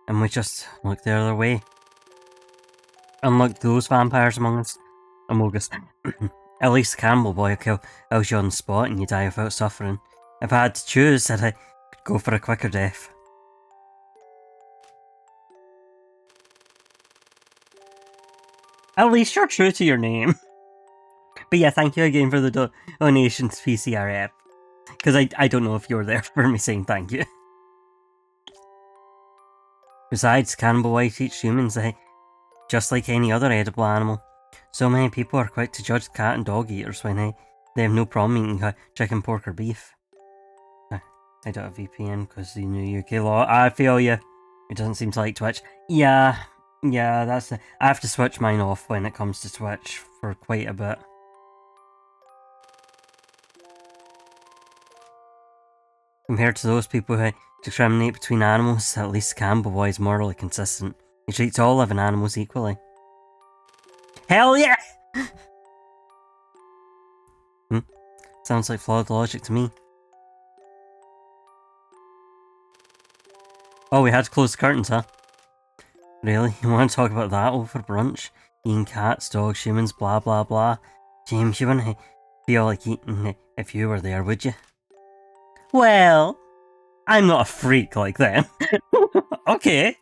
And we just look the other way. Unlike those vampires among us, at least the Cannibal boy will kill you on the spot and you die without suffering. If I had to choose, I'd go for a quicker death. At least you're true to your name. But yeah, thank you again for the donations, PCRF. Because I don't know if you were there for me saying thank you. Besides, Cannibal Boy teach humans just like any other edible animal. So many people are quick to judge cat and dog eaters when they have no problem eating chicken, pork, or beef. I don't have VPN because the new UK law. I feel you. It doesn't seem to like Twitch. Yeah, that's it. I have to switch mine off when it comes to Twitch for quite a bit. Compared to those people who discriminate between animals, at least Cannibal Boy is morally consistent. He treats all living animals equally. Hell yeah! Sounds like flawed logic to me. Oh, we had to close the curtains, huh? Really? You want to talk about that over brunch? Eating cats, dogs, humans, blah blah blah. James, you wouldn't feel like eating it if you were there, would you? Well, I'm not a freak like them. Okay.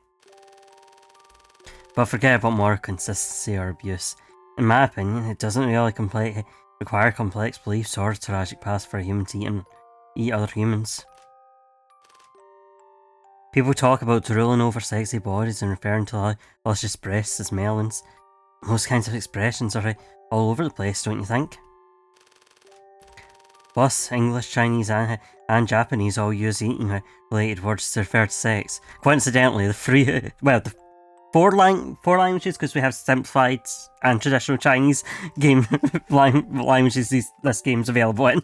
But forget about moral consistency or abuse. In my opinion, it doesn't really require complex beliefs or a tragic past for a human to eat other humans. People talk about drooling over sexy bodies and referring to luscious breasts as melons. Those kinds of expressions are all over the place, don't you think? Plus, English, Chinese, and Japanese all use eating related words to refer to sex. Coincidentally, the four languages, because we have simplified and traditional Chinese game languages this game's available in.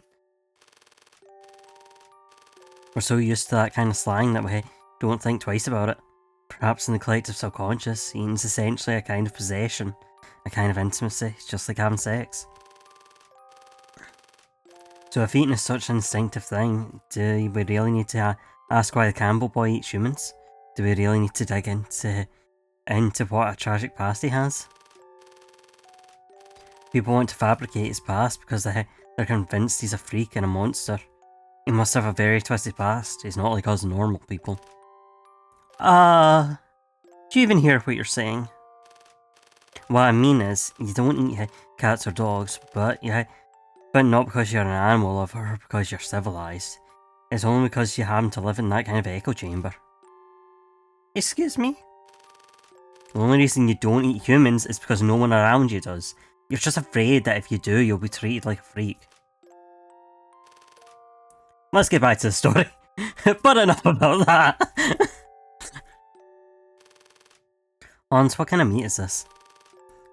We're so used to that kind of slang that we don't think twice about it. Perhaps in the collective subconscious, eating is essentially a kind of possession, a kind of intimacy, just like having sex. So if eating is such an instinctive thing, do we really need to ask why the Cannibal Boy eats humans? Do we really need to dig into what a tragic past he has? People want to fabricate his past because they're convinced he's a freak and a monster. He must have a very twisted past. He's not like us normal people. Do you even hear what you're saying? What I mean is, you don't eat cats or dogs, but not because you're an animal lover or because you're civilized. It's only because you happen to live in that kind of echo chamber. Excuse me? The only reason you don't eat humans is because no one around you does. You're just afraid that if you do, you'll be treated like a freak. Let's get back to the story. But enough about that. Hans, what kind of meat is this?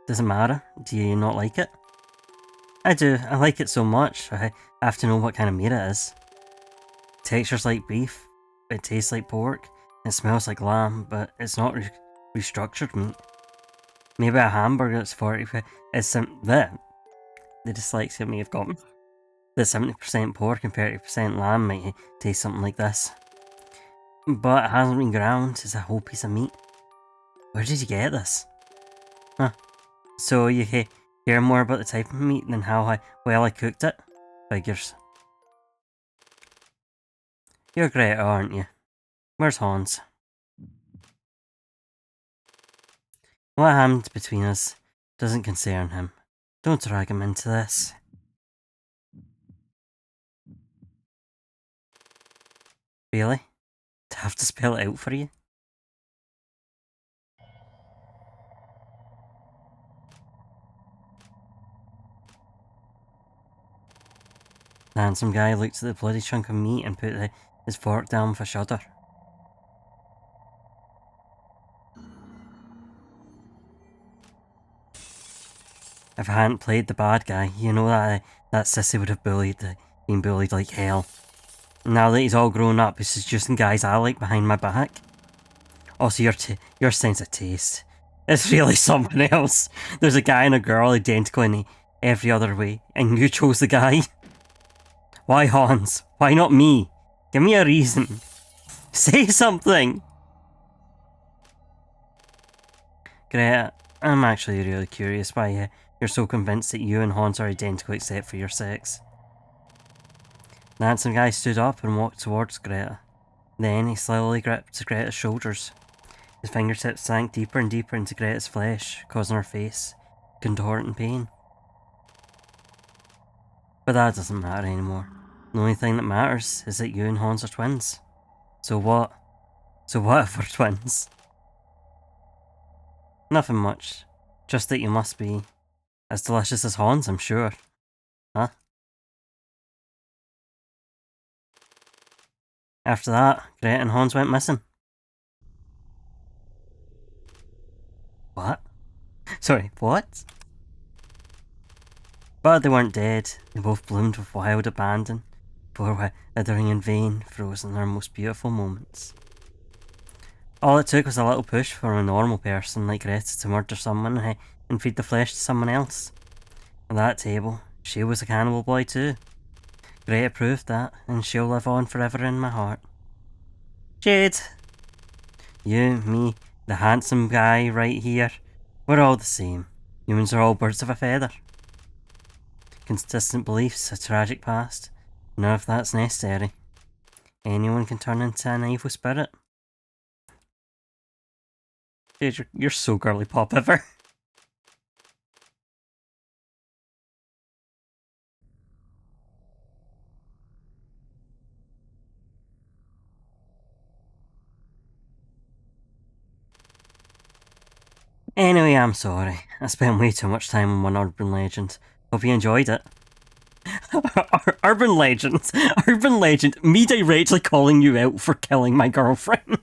Does it matter? Do you not like it? I do. I like it so much. I have to know what kind of meat it is. Texture's like beef. It tastes like pork. It smells like lamb, but it's not restructured meat. Maybe a hamburger that's 40%. The dyslexia may have gotten. The 70% pork and 30% lamb might taste something like this. But it hasn't been ground. It's a whole piece of meat. Where did you get this? Huh. So you care more about the type of meat than how well I cooked it? Figures. You're great, aren't you? Where's Hans? What happened between us doesn't concern him. Don't drag him into this. Really? To have to spell it out for you? The handsome guy looked at the bloody chunk of meat and put his fork down with a shudder. If I hadn't played the bad guy, you know that sissy would have been bullied like hell. Now that he's all grown up, he's seducing guys I like behind my back. Also, your sense of taste. It's really something else. There's a guy and a girl identical in every other way, and you chose the guy. Why Hans? Why not me? Give me a reason. Say something! Greta, I'm actually really curious why you're so convinced that you and Hans are identical except for your sex. The handsome guy stood up and walked towards Greta. Then he slowly gripped Greta's shoulders. His fingertips sank deeper and deeper into Greta's flesh, causing her face to contort in pain. But that doesn't matter anymore. The only thing that matters is that you and Hans are twins. So what? So what if we're twins? Nothing much. Just that you must be as delicious as Hans, I'm sure. Huh? After that, Greta and Hans went missing. What? Sorry, what? But they weren't dead. They both bloomed with wild abandon, before withering in vain, frozen their most beautiful moments. All it took was a little push for a normal person like Greta to murder someone and feed the flesh to someone else. At that table, she was a cannibal boy too. Greta proved that, and she'll live on forever in my heart. Jade! You, me, the handsome guy right here, we're all the same. Humans are all birds of a feather. Consistent beliefs, a tragic past. None of that's necessary. Anyone can turn into an evil spirit. Jade, you're so girly pop ever. Anyway, I'm sorry. I spent way too much time on one urban legend. Hope you enjoyed it. Urban legends. Urban legend. Me directly calling you out for killing my girlfriend.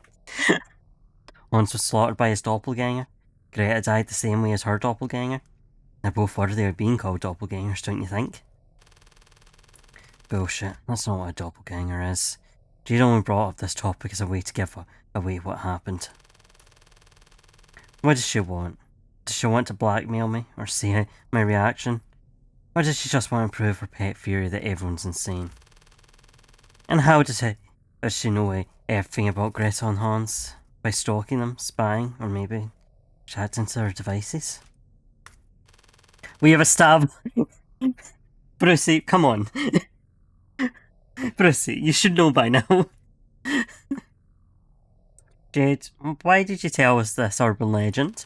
Hans was slaughtered by his doppelganger. Greta died the same way as her doppelganger. They're both worthy of being called doppelgangers, don't you think? Bullshit. That's not what a doppelganger is. Jade only brought up this topic as a way to give away what happened. What does she want? Does she want to blackmail me, or see my reaction? Or does she just want to prove her pet theory that everyone's insane? And how does she know everything about Greta and Hans? By stalking them, spying, or maybe chatting to their devices? We have established... Brucey, come on. Brucey, you should know by now. Jade, why did you tell us this urban legend?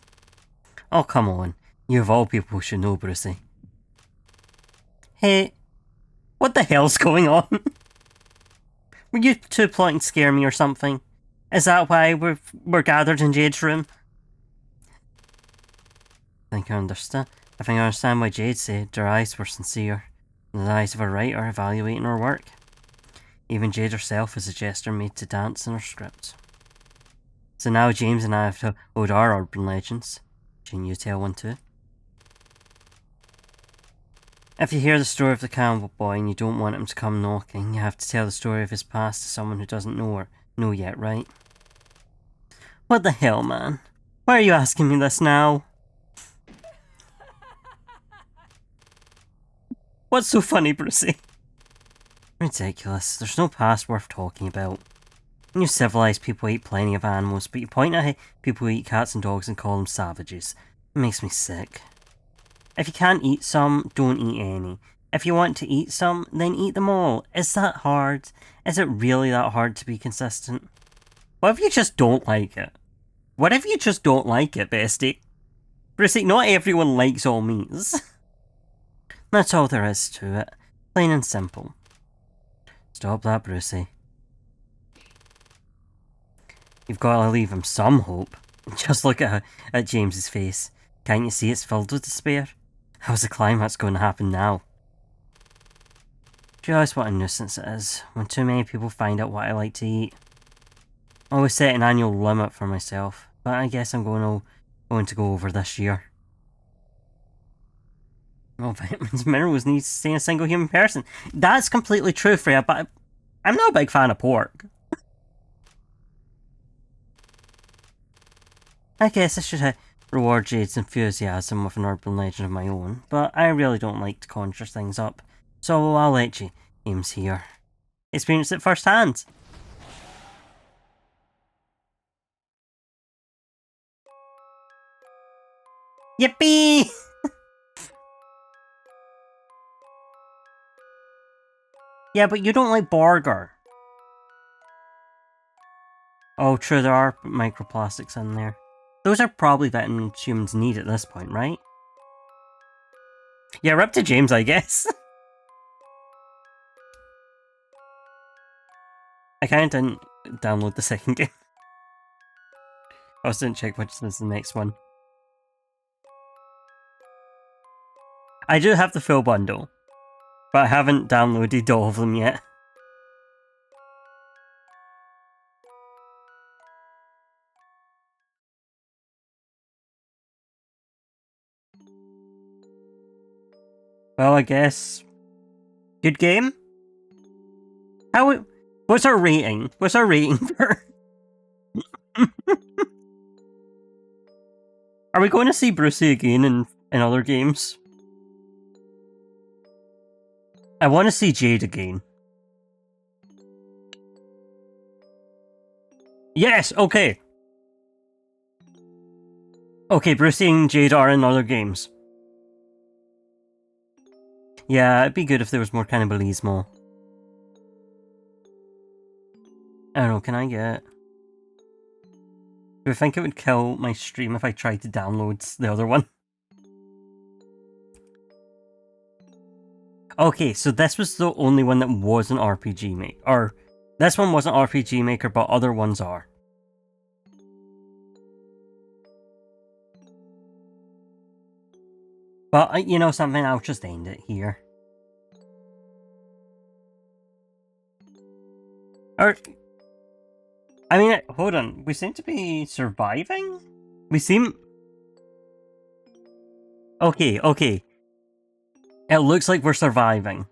Oh, come on. You of all people should know, Brucey. Hey, what the hell's going on? Were you two plotting to scare me or something? Is that why we're gathered in Jade's room? I think I understand why Jade said her eyes were sincere, and the eyes of a writer evaluating her work. Even Jade herself is a gesture made to dance in her script. So now James and I have to hold our urban legends. Can you tell one too? If you hear the story of the cannibal boy and you don't want him to come knocking, you have to tell the story of his past to someone who doesn't know yet, right? What the hell, man? Why are you asking me this now? What's so funny, Brucey? Ridiculous. There's no past worth talking about. You civilized people eat plenty of animals, but you point at people who eat cats and dogs and call them savages. It makes me sick. If you can't eat some, don't eat any. If you want to eat some, then eat them all. Is that hard? Is it really that hard to be consistent? What if you just don't like it? What if you just don't like it, bestie? Brucey, not everyone likes all meats. That's all there is to it. Plain and simple. Stop that, Brucey. You've got to leave him some hope. Just look at James's face. Can't you see it's filled with despair? How's the climax going to happen now? Just what a nuisance it is, when too many people find out what I like to eat. I always set an annual limit for myself, but I guess I'm going to go over this year. All vitamins and minerals need to stay in a single human person. That's completely true, Freya, but I'm not a big fan of pork. I guess I should reward Jade's enthusiasm with an urban legend of my own, but I really don't like to conjure things up, so I'll let James here. Experience it firsthand. Yippee! Yeah, but you don't like burger. Oh, true, there are microplastics in there. Those are probably vitamins humans need at this point, right? Yeah, we're up to James, I guess. I kinda didn't download the second game. I also didn't check which is the next one. I do have the full bundle, but I haven't downloaded all of them yet. Well, I guess... Good game? What's our rating? What's our rating for... Are we going to see Brucey again in other games? I want to see Jade again. Yes, okay. Okay, Brucey and Jade are in other games. Yeah, it'd be good if there was more cannibalismo. I don't know, can I get... Do I think it would kill my stream if I tried to download the other one? Okay, so this was the only one that wasn't RPG Maker. Or, this one wasn't RPG Maker, but other ones are. But, you know something, I'll just end it here. Or... I mean, hold on, we seem to be surviving? We seem... Okay, okay. It looks like we're surviving.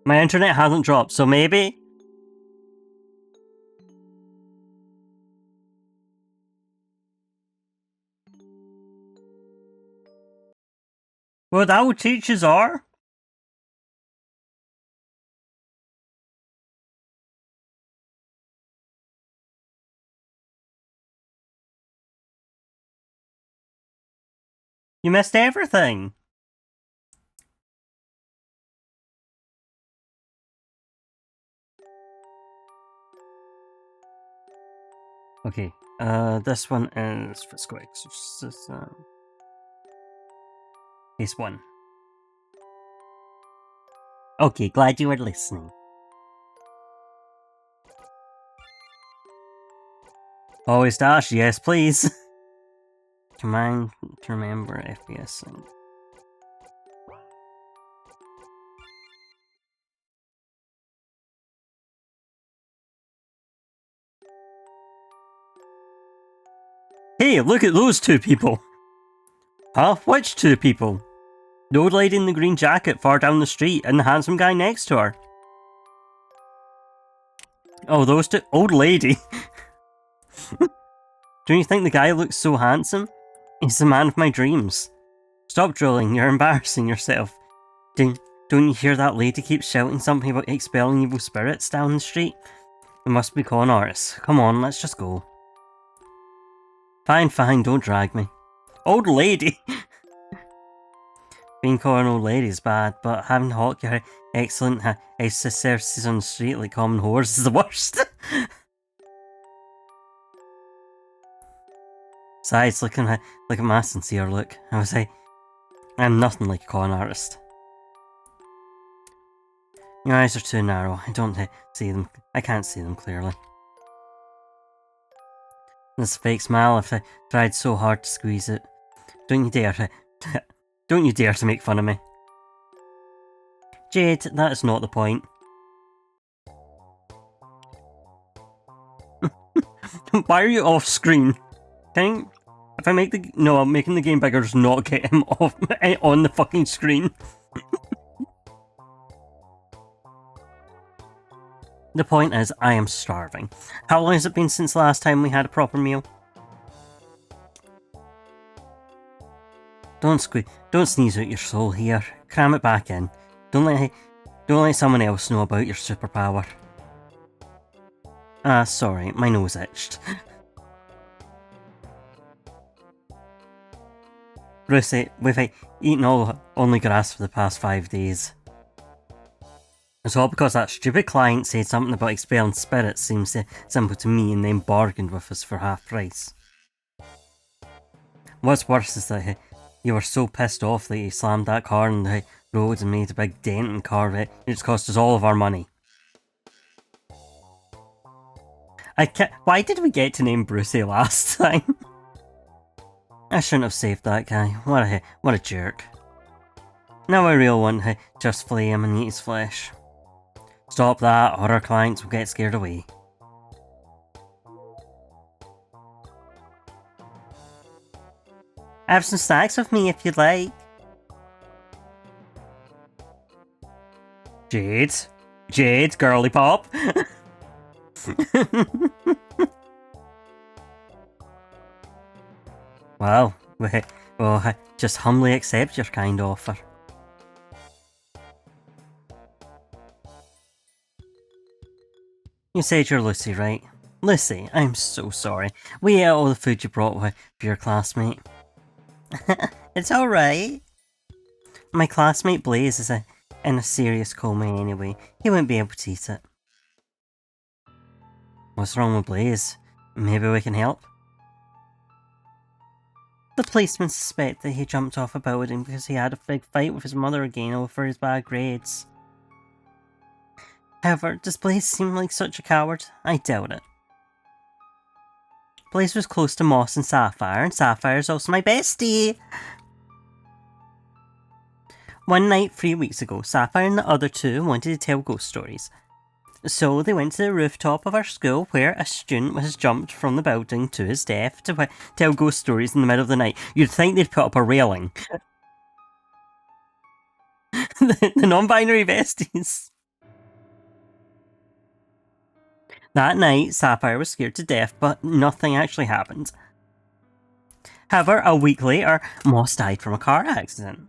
My internet hasn't dropped, so maybe... Well, that will teach us are. You missed everything. Okay, this one is Fiscal Exorcism. Case 1. Okay, glad you were listening. Always dash, yes please. Command to remember FPS. Hey, look at those two people! Huh? Which two people? The old lady in the green jacket far down the street and the handsome guy next to her. Oh, those two? Old lady? Don't you think the guy looks so handsome? He's the man of my dreams. Stop drooling, you're embarrassing yourself. Don't you hear that lady keep shouting something about expelling evil spirits down the street? It must be con artists. Come on, let's just go. Fine, fine, don't drag me. Old lady! Being called an old lady is bad, but having to hawk your excellent exorcisms on the street like common whores is the worst. Besides, look at my sincere look. I'm nothing like a con artist. Your eyes are too narrow. I don't see them. I can't see them clearly. This fake smile, I've tried so hard to squeeze it. Don't you dare to make fun of me. Jade, that is not the point. Why are you off screen? If I make I'm making the game bigger does not get him off on the fucking screen. The point is, I am starving. How long has it been since the last time we had a proper meal? Don't sneeze out your soul here. Cram it back in. Don't let someone else know about your superpower. Ah, sorry, my nose itched. Brucey, we've eaten only grass for the past 5 days. It's all because that stupid client said something about expelling spirits seems simple to me and then bargained with us for half price. What's worse is that you were so pissed off that you slammed that car on the road and made a big dent in the car that it's cost us all of our money. Why did we get to name Brucey last time? I shouldn't have saved that guy. What a jerk. Now I really want to just flay him and eat his flesh. Stop that, or our clients will get scared away. I have some snacks with me if you'd like. Jade, girly pop. Well, we'll just humbly accept your kind offer. You said you're Lucy, right? Lucy, I'm so sorry. We ate all the food you brought with your classmate. It's alright. My classmate Blaze is in a serious coma anyway. He won't be able to eat it. What's wrong with Blaze? Maybe we can help? The policemen suspect that he jumped off a building because he had a big fight with his mother again over his bad grades. However, does Blaze seem like such a coward? I doubt it. Blaze was close to Moss and Sapphire is also my bestie! One night 3 weeks ago, Sapphire and the other two wanted to tell ghost stories. So they went to the rooftop of our school where a student was jumped from the building to his death to tell ghost stories in the middle of the night. You'd think they'd put up a railing. The non-binary besties. That night, Sapphire was scared to death, but nothing actually happened. However, a week later, Moss died from a car accident.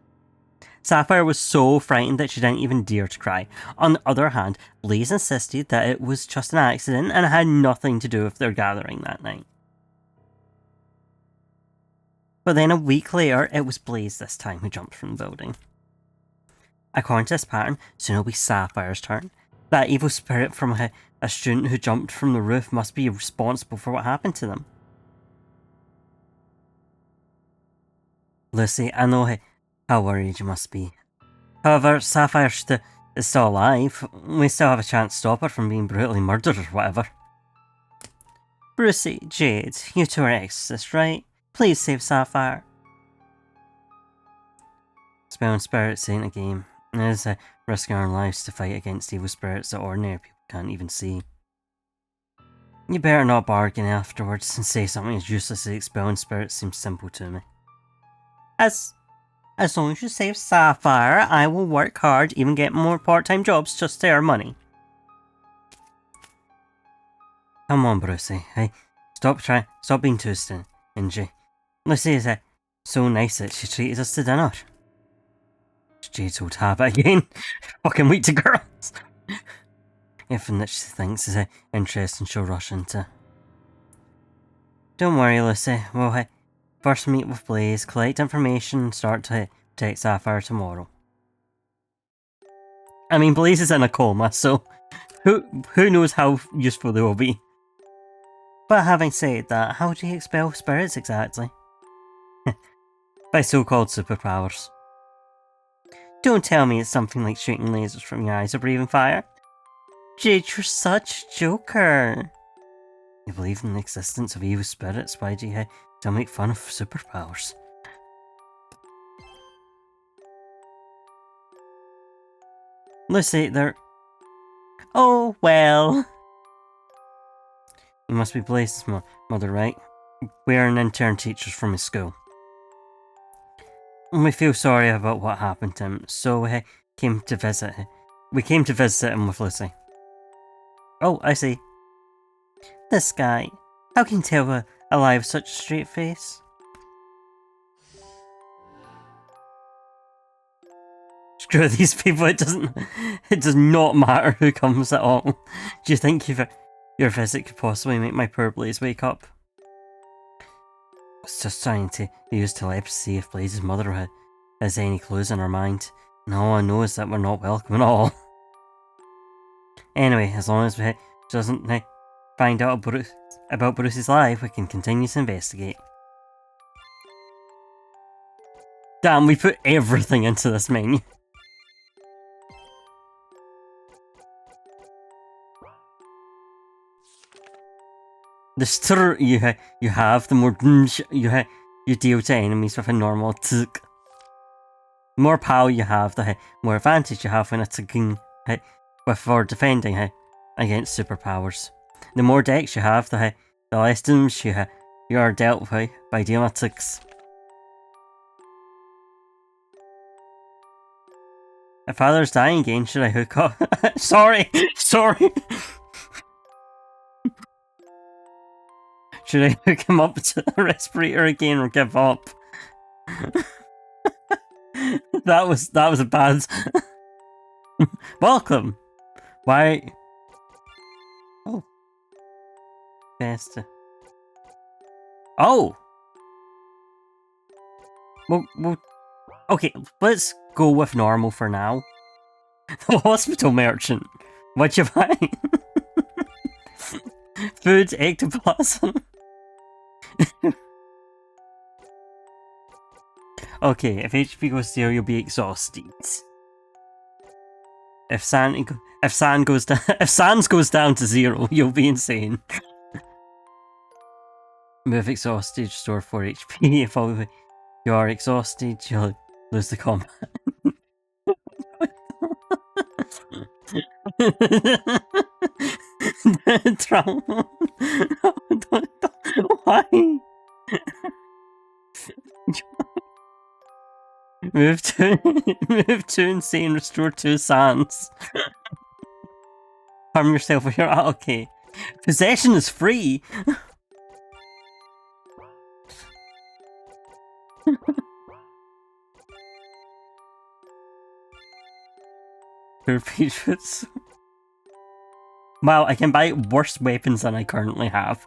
Sapphire was so frightened that she didn't even dare to cry. On the other hand, Blaze insisted that it was just an accident and it had nothing to do with their gathering that night. But then a week later, it was Blaze this time who jumped from the building. According to this pattern, soon it'll be Sapphire's turn. That evil spirit from a student who jumped from the roof must be responsible for what happened to them. Lucy, I know how worried you must be. However, Sapphire is still alive. We still have a chance to stop her from being brutally murdered or whatever. Brucey, Jade, you two are exorcists, right? Please save Sapphire. Spell and spirits ain't a game. It is risking our lives to fight against evil spirits that ordinary people can't even see. You better not bargain afterwards and say something as useless as expelling spirits seems simple to me. As long as you save Sapphire, I will work hard, even get more part-time jobs just to earn money. Come on, Brucey. Hey, stop being too stingy. Lucy is so nice that she treated us to dinner. It's Jade's old habit again. Fucking weak to girls. Everything that she thinks is interesting, she'll rush into. Don't worry, Lucy. We'll first meet with Blaze, collect information, and start to protect Sapphire tomorrow. I mean, Blaze is in a coma, so who knows how useful they will be. But having said that, how do you expel spirits exactly? By so-called superpowers. Don't tell me it's something like shooting lasers from your eyes or breathing fire. Jade, you're such a joker. You believe in the existence of evil spirits, why do you still make fun of superpowers? Lucy, they're... Oh, well. You must be Blaze's mother, right? We're an intern teachers from his school. We feel sorry about what happened to him, so we came to visit him. We came to visit him with Lucy. Oh, I see. This guy. How can you tell a lie with such a straight face? Screw these people, it does not matter who comes at all. Do you think your visit could possibly make my poor Blaze wake up? was just trying to use telepathy to see if Blaze's mother has any clues in her mind. And all I know is that we're not welcome at all. Anyway, as long as she doesn't find out about Bruce's life, we can continue to investigate. Damn, we put everything into this menu. The stir you have, the more you deal to enemies with a normal tuk. The more power you have, the more advantage you have when attacking for defending against superpowers. The more decks you have, the less damage you are dealt with by dealing with tuks. If father's dying again, should I hook up? Sorry! Should I hook him up to the respirator again or give up? that was a bad. Welcome. Why? Oh. Best. Oh. Well. Okay, let's go with normal for now. The hospital merchant. What'd you buy? Food, ectoplasm. Okay, if HP goes 0, you'll be exhausted. If Sans goes down to 0, you'll be insane. Move exhausted, restore 4 HP. If you are exhausted, you'll lose the combat. Trauma. Why? Move to insane, restore 2 Sans. Harm yourself if you're okay. Possession is free. Wow, I can buy worse weapons than I currently have.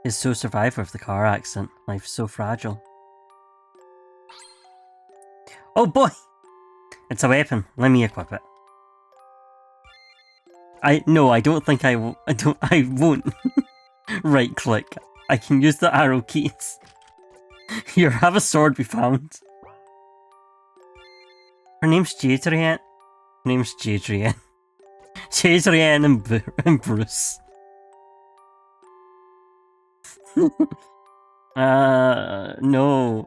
Is so survivor of the car accident. Life's so fragile. Oh boy! It's a weapon. Let me equip it. No, I don't think I won't. Right click. I can use the arrow keys. Here, have a sword we found. Her name's Jadrian. Jadrian and Bruce. No.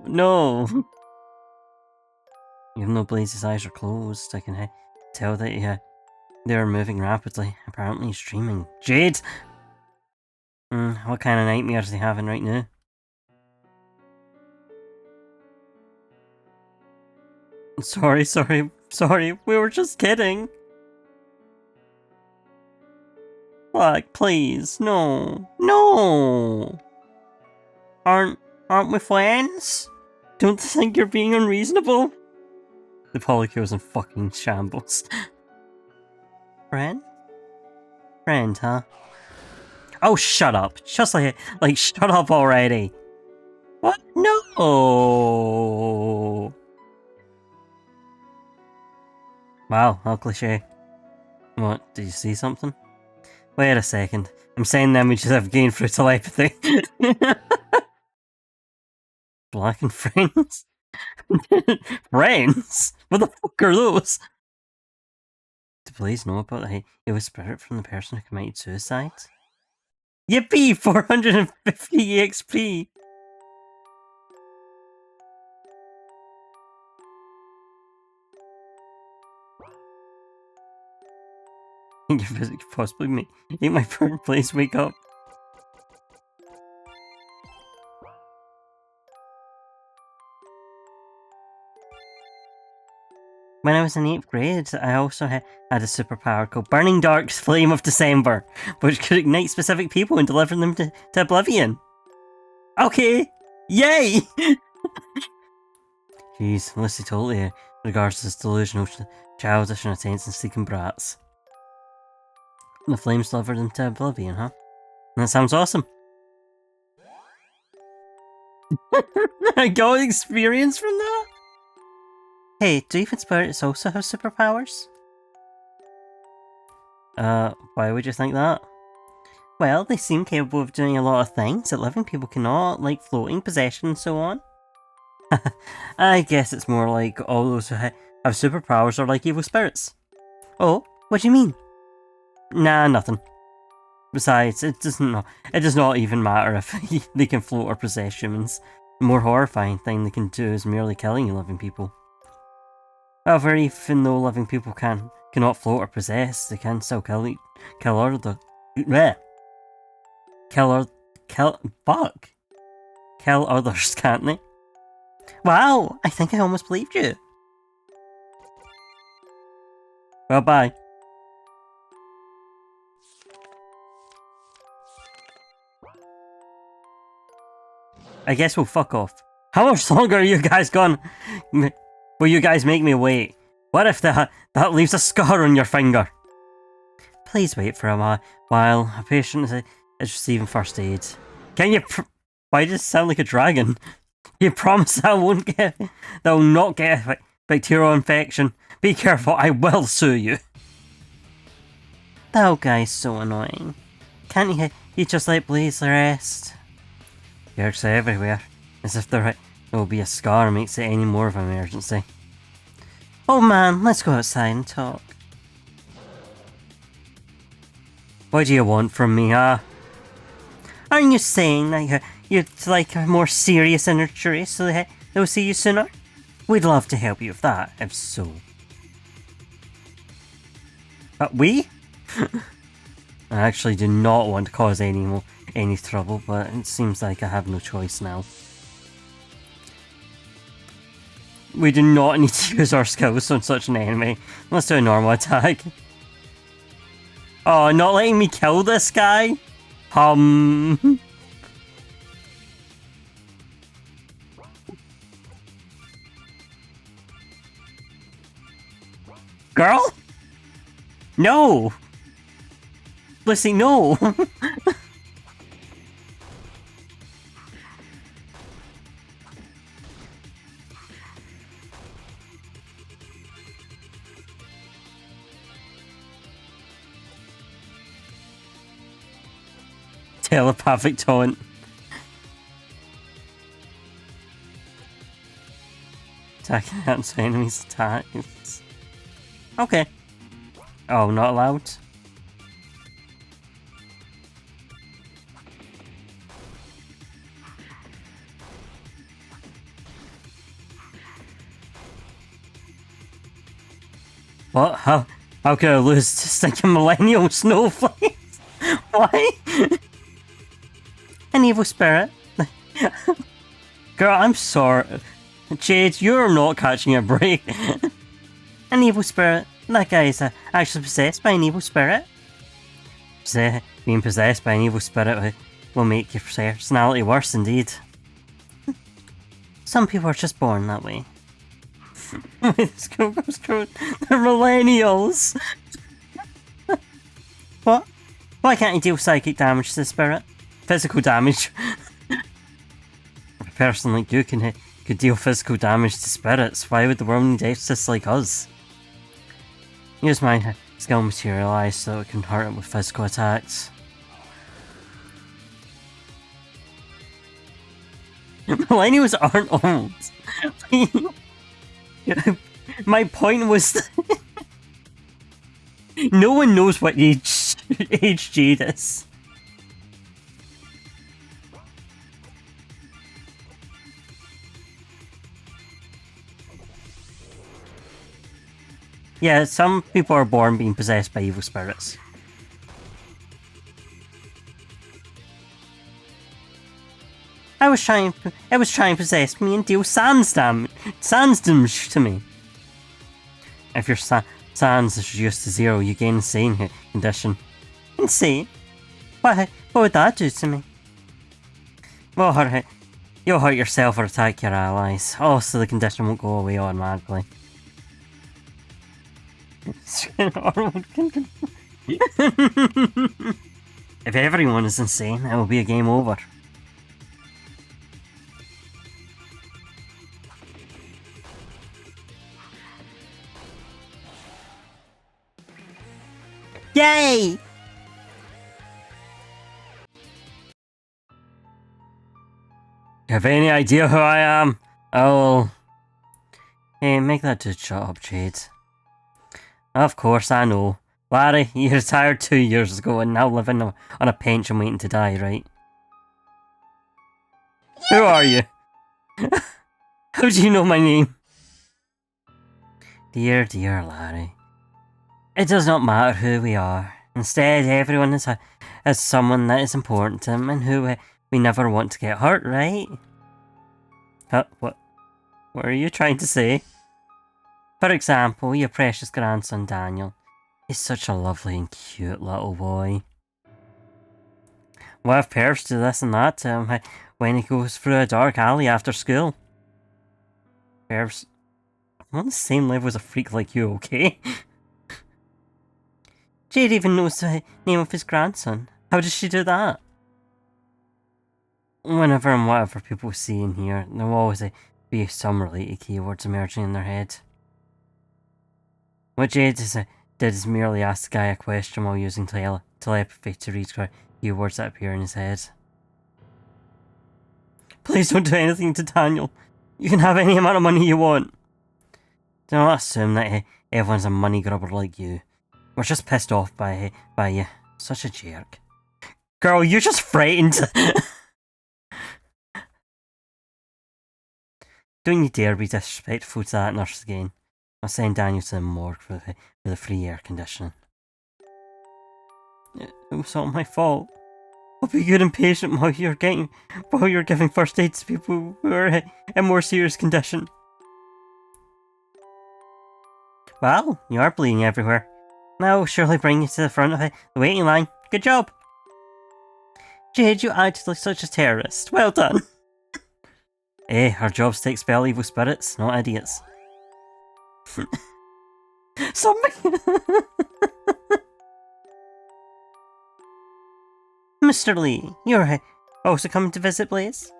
Even though Blaze's eyes are closed, I can tell that they're moving rapidly. Apparently he's dreaming. Jade! What kind of nightmares are they having right now? Sorry, we were just kidding. Like, please, no. Aren't we friends? Don't you think you're being unreasonable? The polycule's in fucking shambles. Friend, huh? Oh, shut up. Just like shut up already. What? No. Wow, how cliche. What, did you see something? Wait a second. I'm saying the images I've gained through telepathy. Black and friends? Friends? What the fuck are those? Do Blaze know about the evil spirit from the person who committed suicide? Yippee! 450 EXP! Your visit could possibly make my burnt place wake up. When I was in 8th grade, I also had a superpower called Burning Dark's Flame of December, which could ignite specific people and deliver them to oblivion. Okay! Yay! Jeez, Lucy totally regards as delusional, childish, and attention-seeking brats. The flames delivered them to oblivion, huh? That sounds awesome. I got experience from that? Hey, do even spirits also have superpowers? Why would you think that? Well, they seem capable of doing a lot of things that living people cannot, like floating, possession, and so on. I guess it's more like all those who have superpowers are like evil spirits. Oh, what do you mean? Nah, nothing. Besides, it does not even matter if they can float or possess humans. The more horrifying thing they can do is merely killing living people. However, even though living people cannot float or possess, they can still kill others, can't they? Wow, I think I almost believed you. Well, bye. I guess we'll fuck off. How much longer are you guys gone? Will you guys make me wait? What if that leaves a scar on your finger? Please wait for a while. A patient is receiving first aid. Can you why does it sound like a dragon? You promise that will not get a bacterial infection. Be careful, I will sue you. That old guy's so annoying. Can't you just let Blaze rest? Jerks everywhere, as if there will be a scar makes it any more of an emergency. Oh man, let's go outside and talk. What do you want from me, huh? Aren't you saying that you'd like a more serious injury so that they'll see you sooner? We'd love to help you with that, if so. We? I actually do not want to cause any trouble, but it seems like I have no choice now. We do not need to use our skills on such an enemy. Let's do a normal attack. Oh, not letting me kill this guy? Girl? No! Lissy, no! Telepathic taunt. Attacking against enemies' attacks. Okay. Oh, not allowed? What? How could I lose to stinking millennial snowflakes? Why? An evil spirit? Girl, I'm sorry. Jade, you're not catching a break. An evil spirit? That guy is actually possessed by an evil spirit? Being possessed by an evil spirit will make your personality worse indeed. Some people are just born that way. They're millennials! What? Why can't you deal psychic damage to the spirit? Physical damage. A person like you could deal physical damage to spirits. Why would the world need exorcists like us? Use my skill materialize so it can hurt it with physical attacks. Millennials aren't old. My point was no one knows what age Jade is. Yeah, some people are born being possessed by evil spirits. It was trying to possess me and deal sans damage to me. If your sans is reduced to 0, you gain insane condition. Insane? What would that do to me? Well, you'll hurt yourself or attack your allies. Also, the condition won't go away automatically. If everyone is insane, it will be a game over. Yay! You have any idea who I am? Oh. Hey, make that dude shut up, Jade. Of course, I know. Larry, you retired 2 years ago and now living on a pension waiting to die, right? Who are you? How do you know my name? Dear, dear Larry. It does not matter who we are. Instead, everyone is someone that is important to him and who we never want to get hurt, right? What are you trying to say? For example, your precious grandson Daniel. He's such a lovely and cute little boy. What if pervs do this and that to him when he goes through a dark alley after school? Pervs, I'm on the same level as a freak like you, okay? Jade even knows the name of his grandson. How does she do that? Whenever and whatever people see in here, there will always be some related keywords emerging in their head. What Jade did is merely ask the guy a question while using telepathy to read keywords that appear in his head. Please don't do anything to Daniel. You can have any amount of money you want. Do not assume that everyone's a money grubber like you. We're just pissed off by you. Such a jerk. Girl, you're just frightened. Don't you dare be disrespectful to that nurse again. I'll send Daniel to the morgue for the free air conditioning. It was all my fault. I'll be good and patient while you're giving first aid to people who are in more serious condition. Well, you are bleeding everywhere. Now, surely bring you to the front of the waiting line. Good job. Jade, you acted like such a terrorist. Well done. Our job's to expel evil spirits, not idiots. Somebody... Mr. Lee, you're also coming to visit Blaze?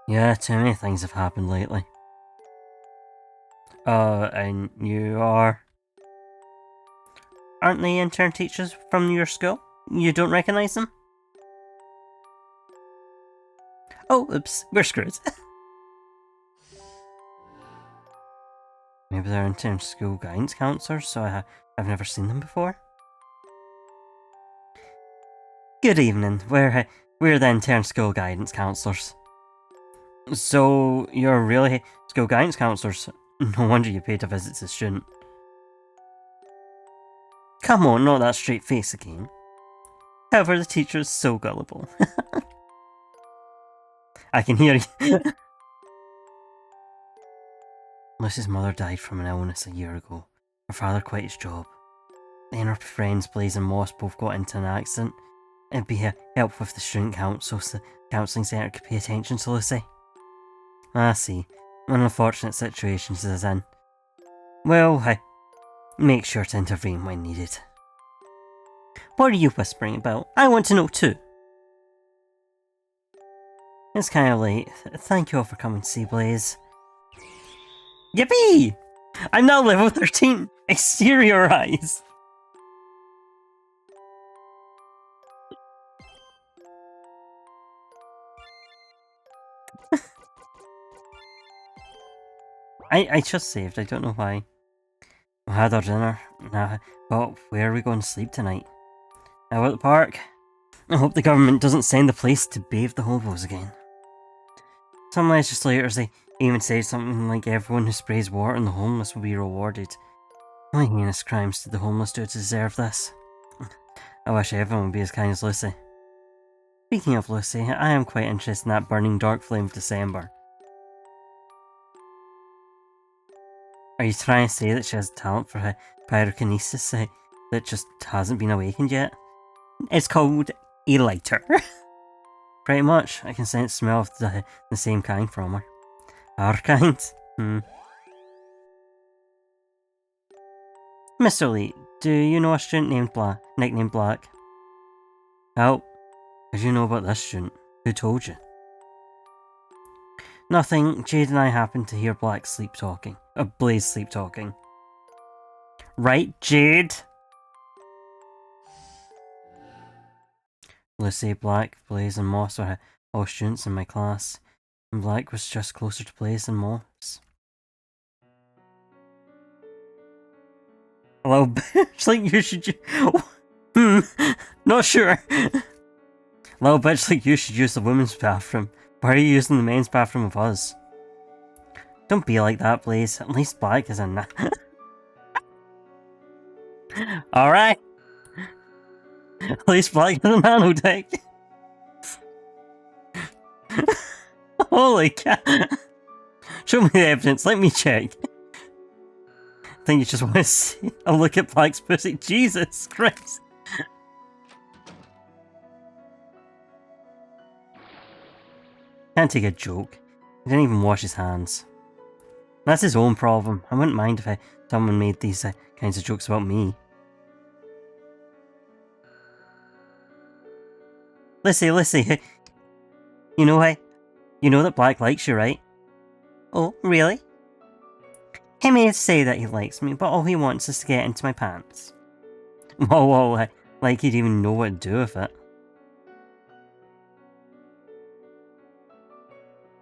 Yeah, too many things have happened lately. And you are? Aren't they intern teachers from your school? You don't recognize them? Oh, oops, we're screwed. Maybe they're intern school guidance counselors, so I've never seen them before. Good evening, we're the intern school guidance counselors. So, you're really school guidance counselors? No wonder you paid a visit to the student. Come on, not that straight face again. However, the teacher is so gullible. I can hear you. Lucy's mother died from an illness a year ago. Her father quit his job. Then her friends Blaze and Moss both got into an accident. It'd be a help with the student council so the counselling centre could pay attention to Lucy. I see. An unfortunate situation she's in. Well, make sure to intervene when needed. What are you whispering about? I want to know too. It's kind of late. Thank you all for coming to see Blaze. Yippee! I'm now level 13! Exteriorize! I just saved, I don't know why. We had our dinner. Now, but where are we going to sleep tonight? Now at the park. I hope the government doesn't send the police to bathe the hobos again. Some legislators, they even say something like everyone who sprays water on the homeless will be rewarded. What heinous crimes did the homeless do to deserve this? I wish everyone would be as kind as Lucy. Speaking of Lucy, I am quite interested in that burning dark flame of December. Are you trying to say that she has talent for pyrokinesis that just hasn't been awakened yet? It's called a lighter. Pretty much, I can sense the smell of the same kind from her. Our kind? Mr. Lee, do you know a student named Black, nicknamed Black? How did you know about this student? Who told you? Nothing. Jade and I happened to hear Black sleep talking. Blaze sleep talking. Right, Jade? Lucy, Black, Blaze, and Moss were all students in my class, and Black was just closer to Blaze than Moss. Hello, bitch, like you should not sure. Little bitch like you should use the women's bathroom. Why are you using the men's bathroom of us? Don't be like that, Blaze. At least Black is a Alright. At least Black is a nanotech. Holy cow. Show me the evidence, let me check. I think you just want to see a look at Black's pussy. Jesus Christ. Can't take a joke. He didn't even wash his hands. That's his own problem. I wouldn't mind if someone made these kinds of jokes about me. Lissy. You know that Black likes you, right? Oh, really? He may say that he likes me, but all he wants is to get into my pants. Whoa, like he'd even know what to do with it.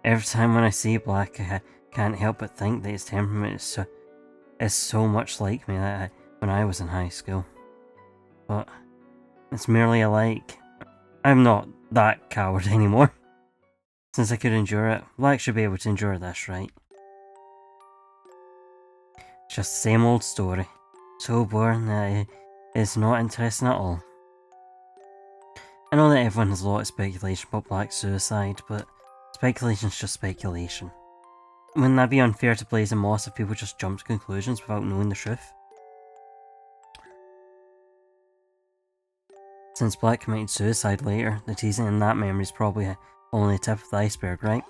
Every time when I see Black, I can't help but think that his temperament is so much like me when I was in high school. But it's merely a like. I'm not that coward anymore. Since I could endure it, Black should be able to endure this, right? Just the same old story. So boring that it is not interesting at all. I know that everyone has a lot of speculation about Black's suicide, but speculation's just speculation. Wouldn't that be unfair to Blaze and Moss if people just jumped to conclusions without knowing the truth? Since Black committed suicide later, the teasing in that memory is probably only the tip of the iceberg, right?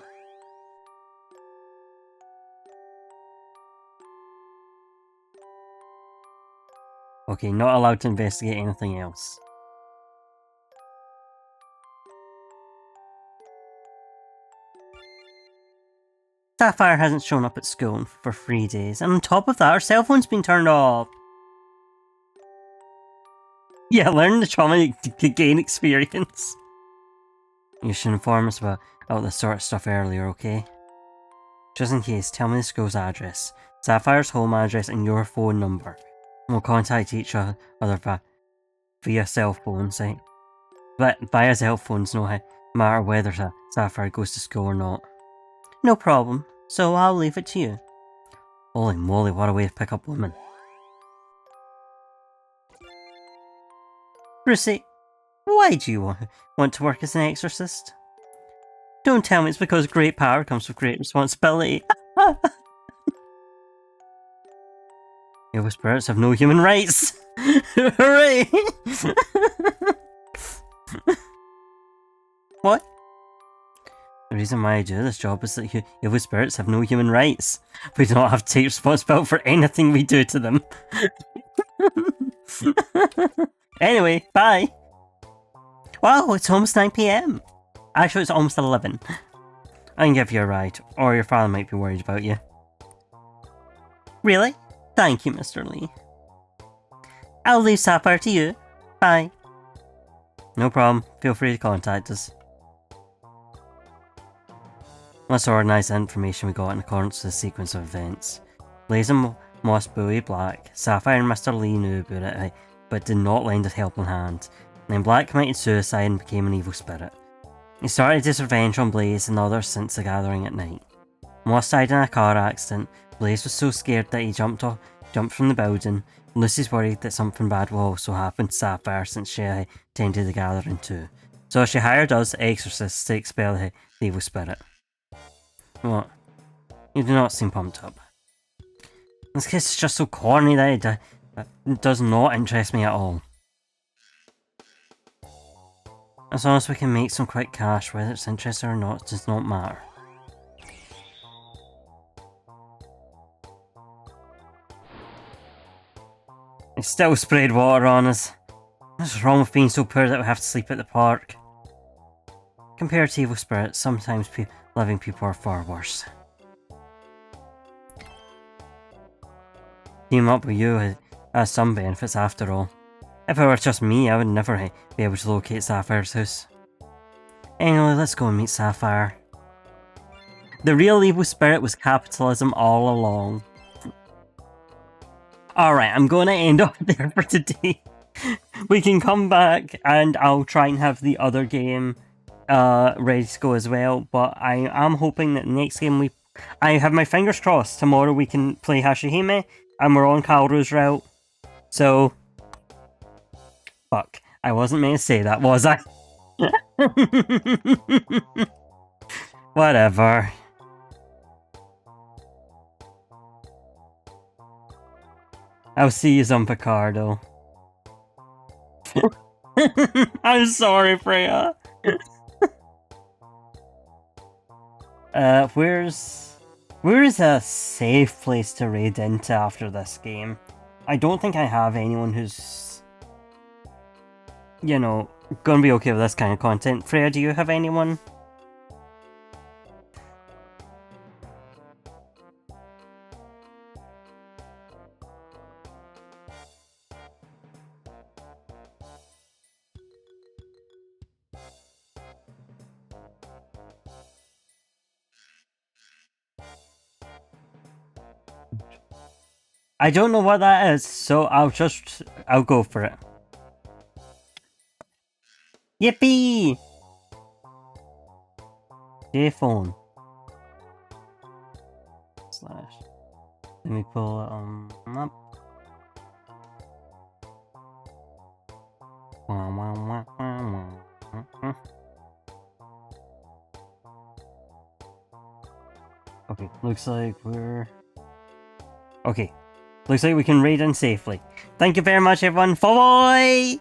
Okay, not allowed to investigate anything else. Sapphire hasn't shown up at school for 3 days, and on top of that, her cell phone's been turned off. Yeah, learn the trauma to gain experience. You should inform us about this sort of stuff earlier, okay? Just in case, tell me the school's address, Sapphire's home address, and your phone number. And we'll contact each other via cell phones, right? But via cell phones, no matter whether Sapphire goes to school or not. No problem, so I'll leave it to you. Holy moly, what a way to pick up women. Brucey, why do you want to work as an exorcist? Don't tell me it's because great power comes with great responsibility. Evil spirits have no human rights! Hooray! What? The reason why I do this job is that evil spirits have no human rights. We do not have to take responsibility for anything we do to them. Anyway, bye! Wow, it's almost 9 PM. Actually, it's almost 11. I can give you a ride, or your father might be worried about you. Really? Thank you, Mr. Lee. I'll leave Sapphire to you. Bye. No problem. Feel free to contact us. Let's organise the information we got in accordance to the sequence of events. Blaze and Moss bullied Black. Sapphire and Mr. Lee knew about it, but did not lend a helping hand. Then Black committed suicide and became an evil spirit. He started his revenge on Blaze and others since the gathering at night. Moss died in a car accident. Blaze was so scared that he jumped from the building. Lucy's worried that something bad will also happen to Sapphire since she attended the gathering too. So she hired us, exorcists, to expel the evil spirit. What? You do not seem pumped up. This case is just so corny that it does not interest me at all. As long as we can make some quick cash, whether it's interesting or not does not matter. They still sprayed water on us. What's wrong with being so poor that we have to sleep at the park? Compared to evil spirits, sometimes living people are far worse. Team up with you has some benefits after all. If it were just me, I would never be able to locate Sapphire's house. Anyway, let's go and meet Sapphire. The real evil spirit was capitalism all along. Alright, I'm going to end up there for today. We can come back and I'll try and have the other game ready to go as well, but I am hoping that the next game I have my fingers crossed, tomorrow we can play Hashihime, and we're on Kaoru's route. So, fuck, I wasn't meant to say that, was I? Whatever. I'll see you on Picardo. I'm sorry, Freya. Where is a safe place to raid into after this game? I don't think I have anyone who's, you know, gonna be okay with this kind of content. Freya, do you have anyone? I don't know what that is, so I'll go for it. Yippee! J-phone. Slash. Let me pull it up. Okay, looks like we're... Okay. Looks like we can raid in safely. Thank you very much, everyone. Bye-bye!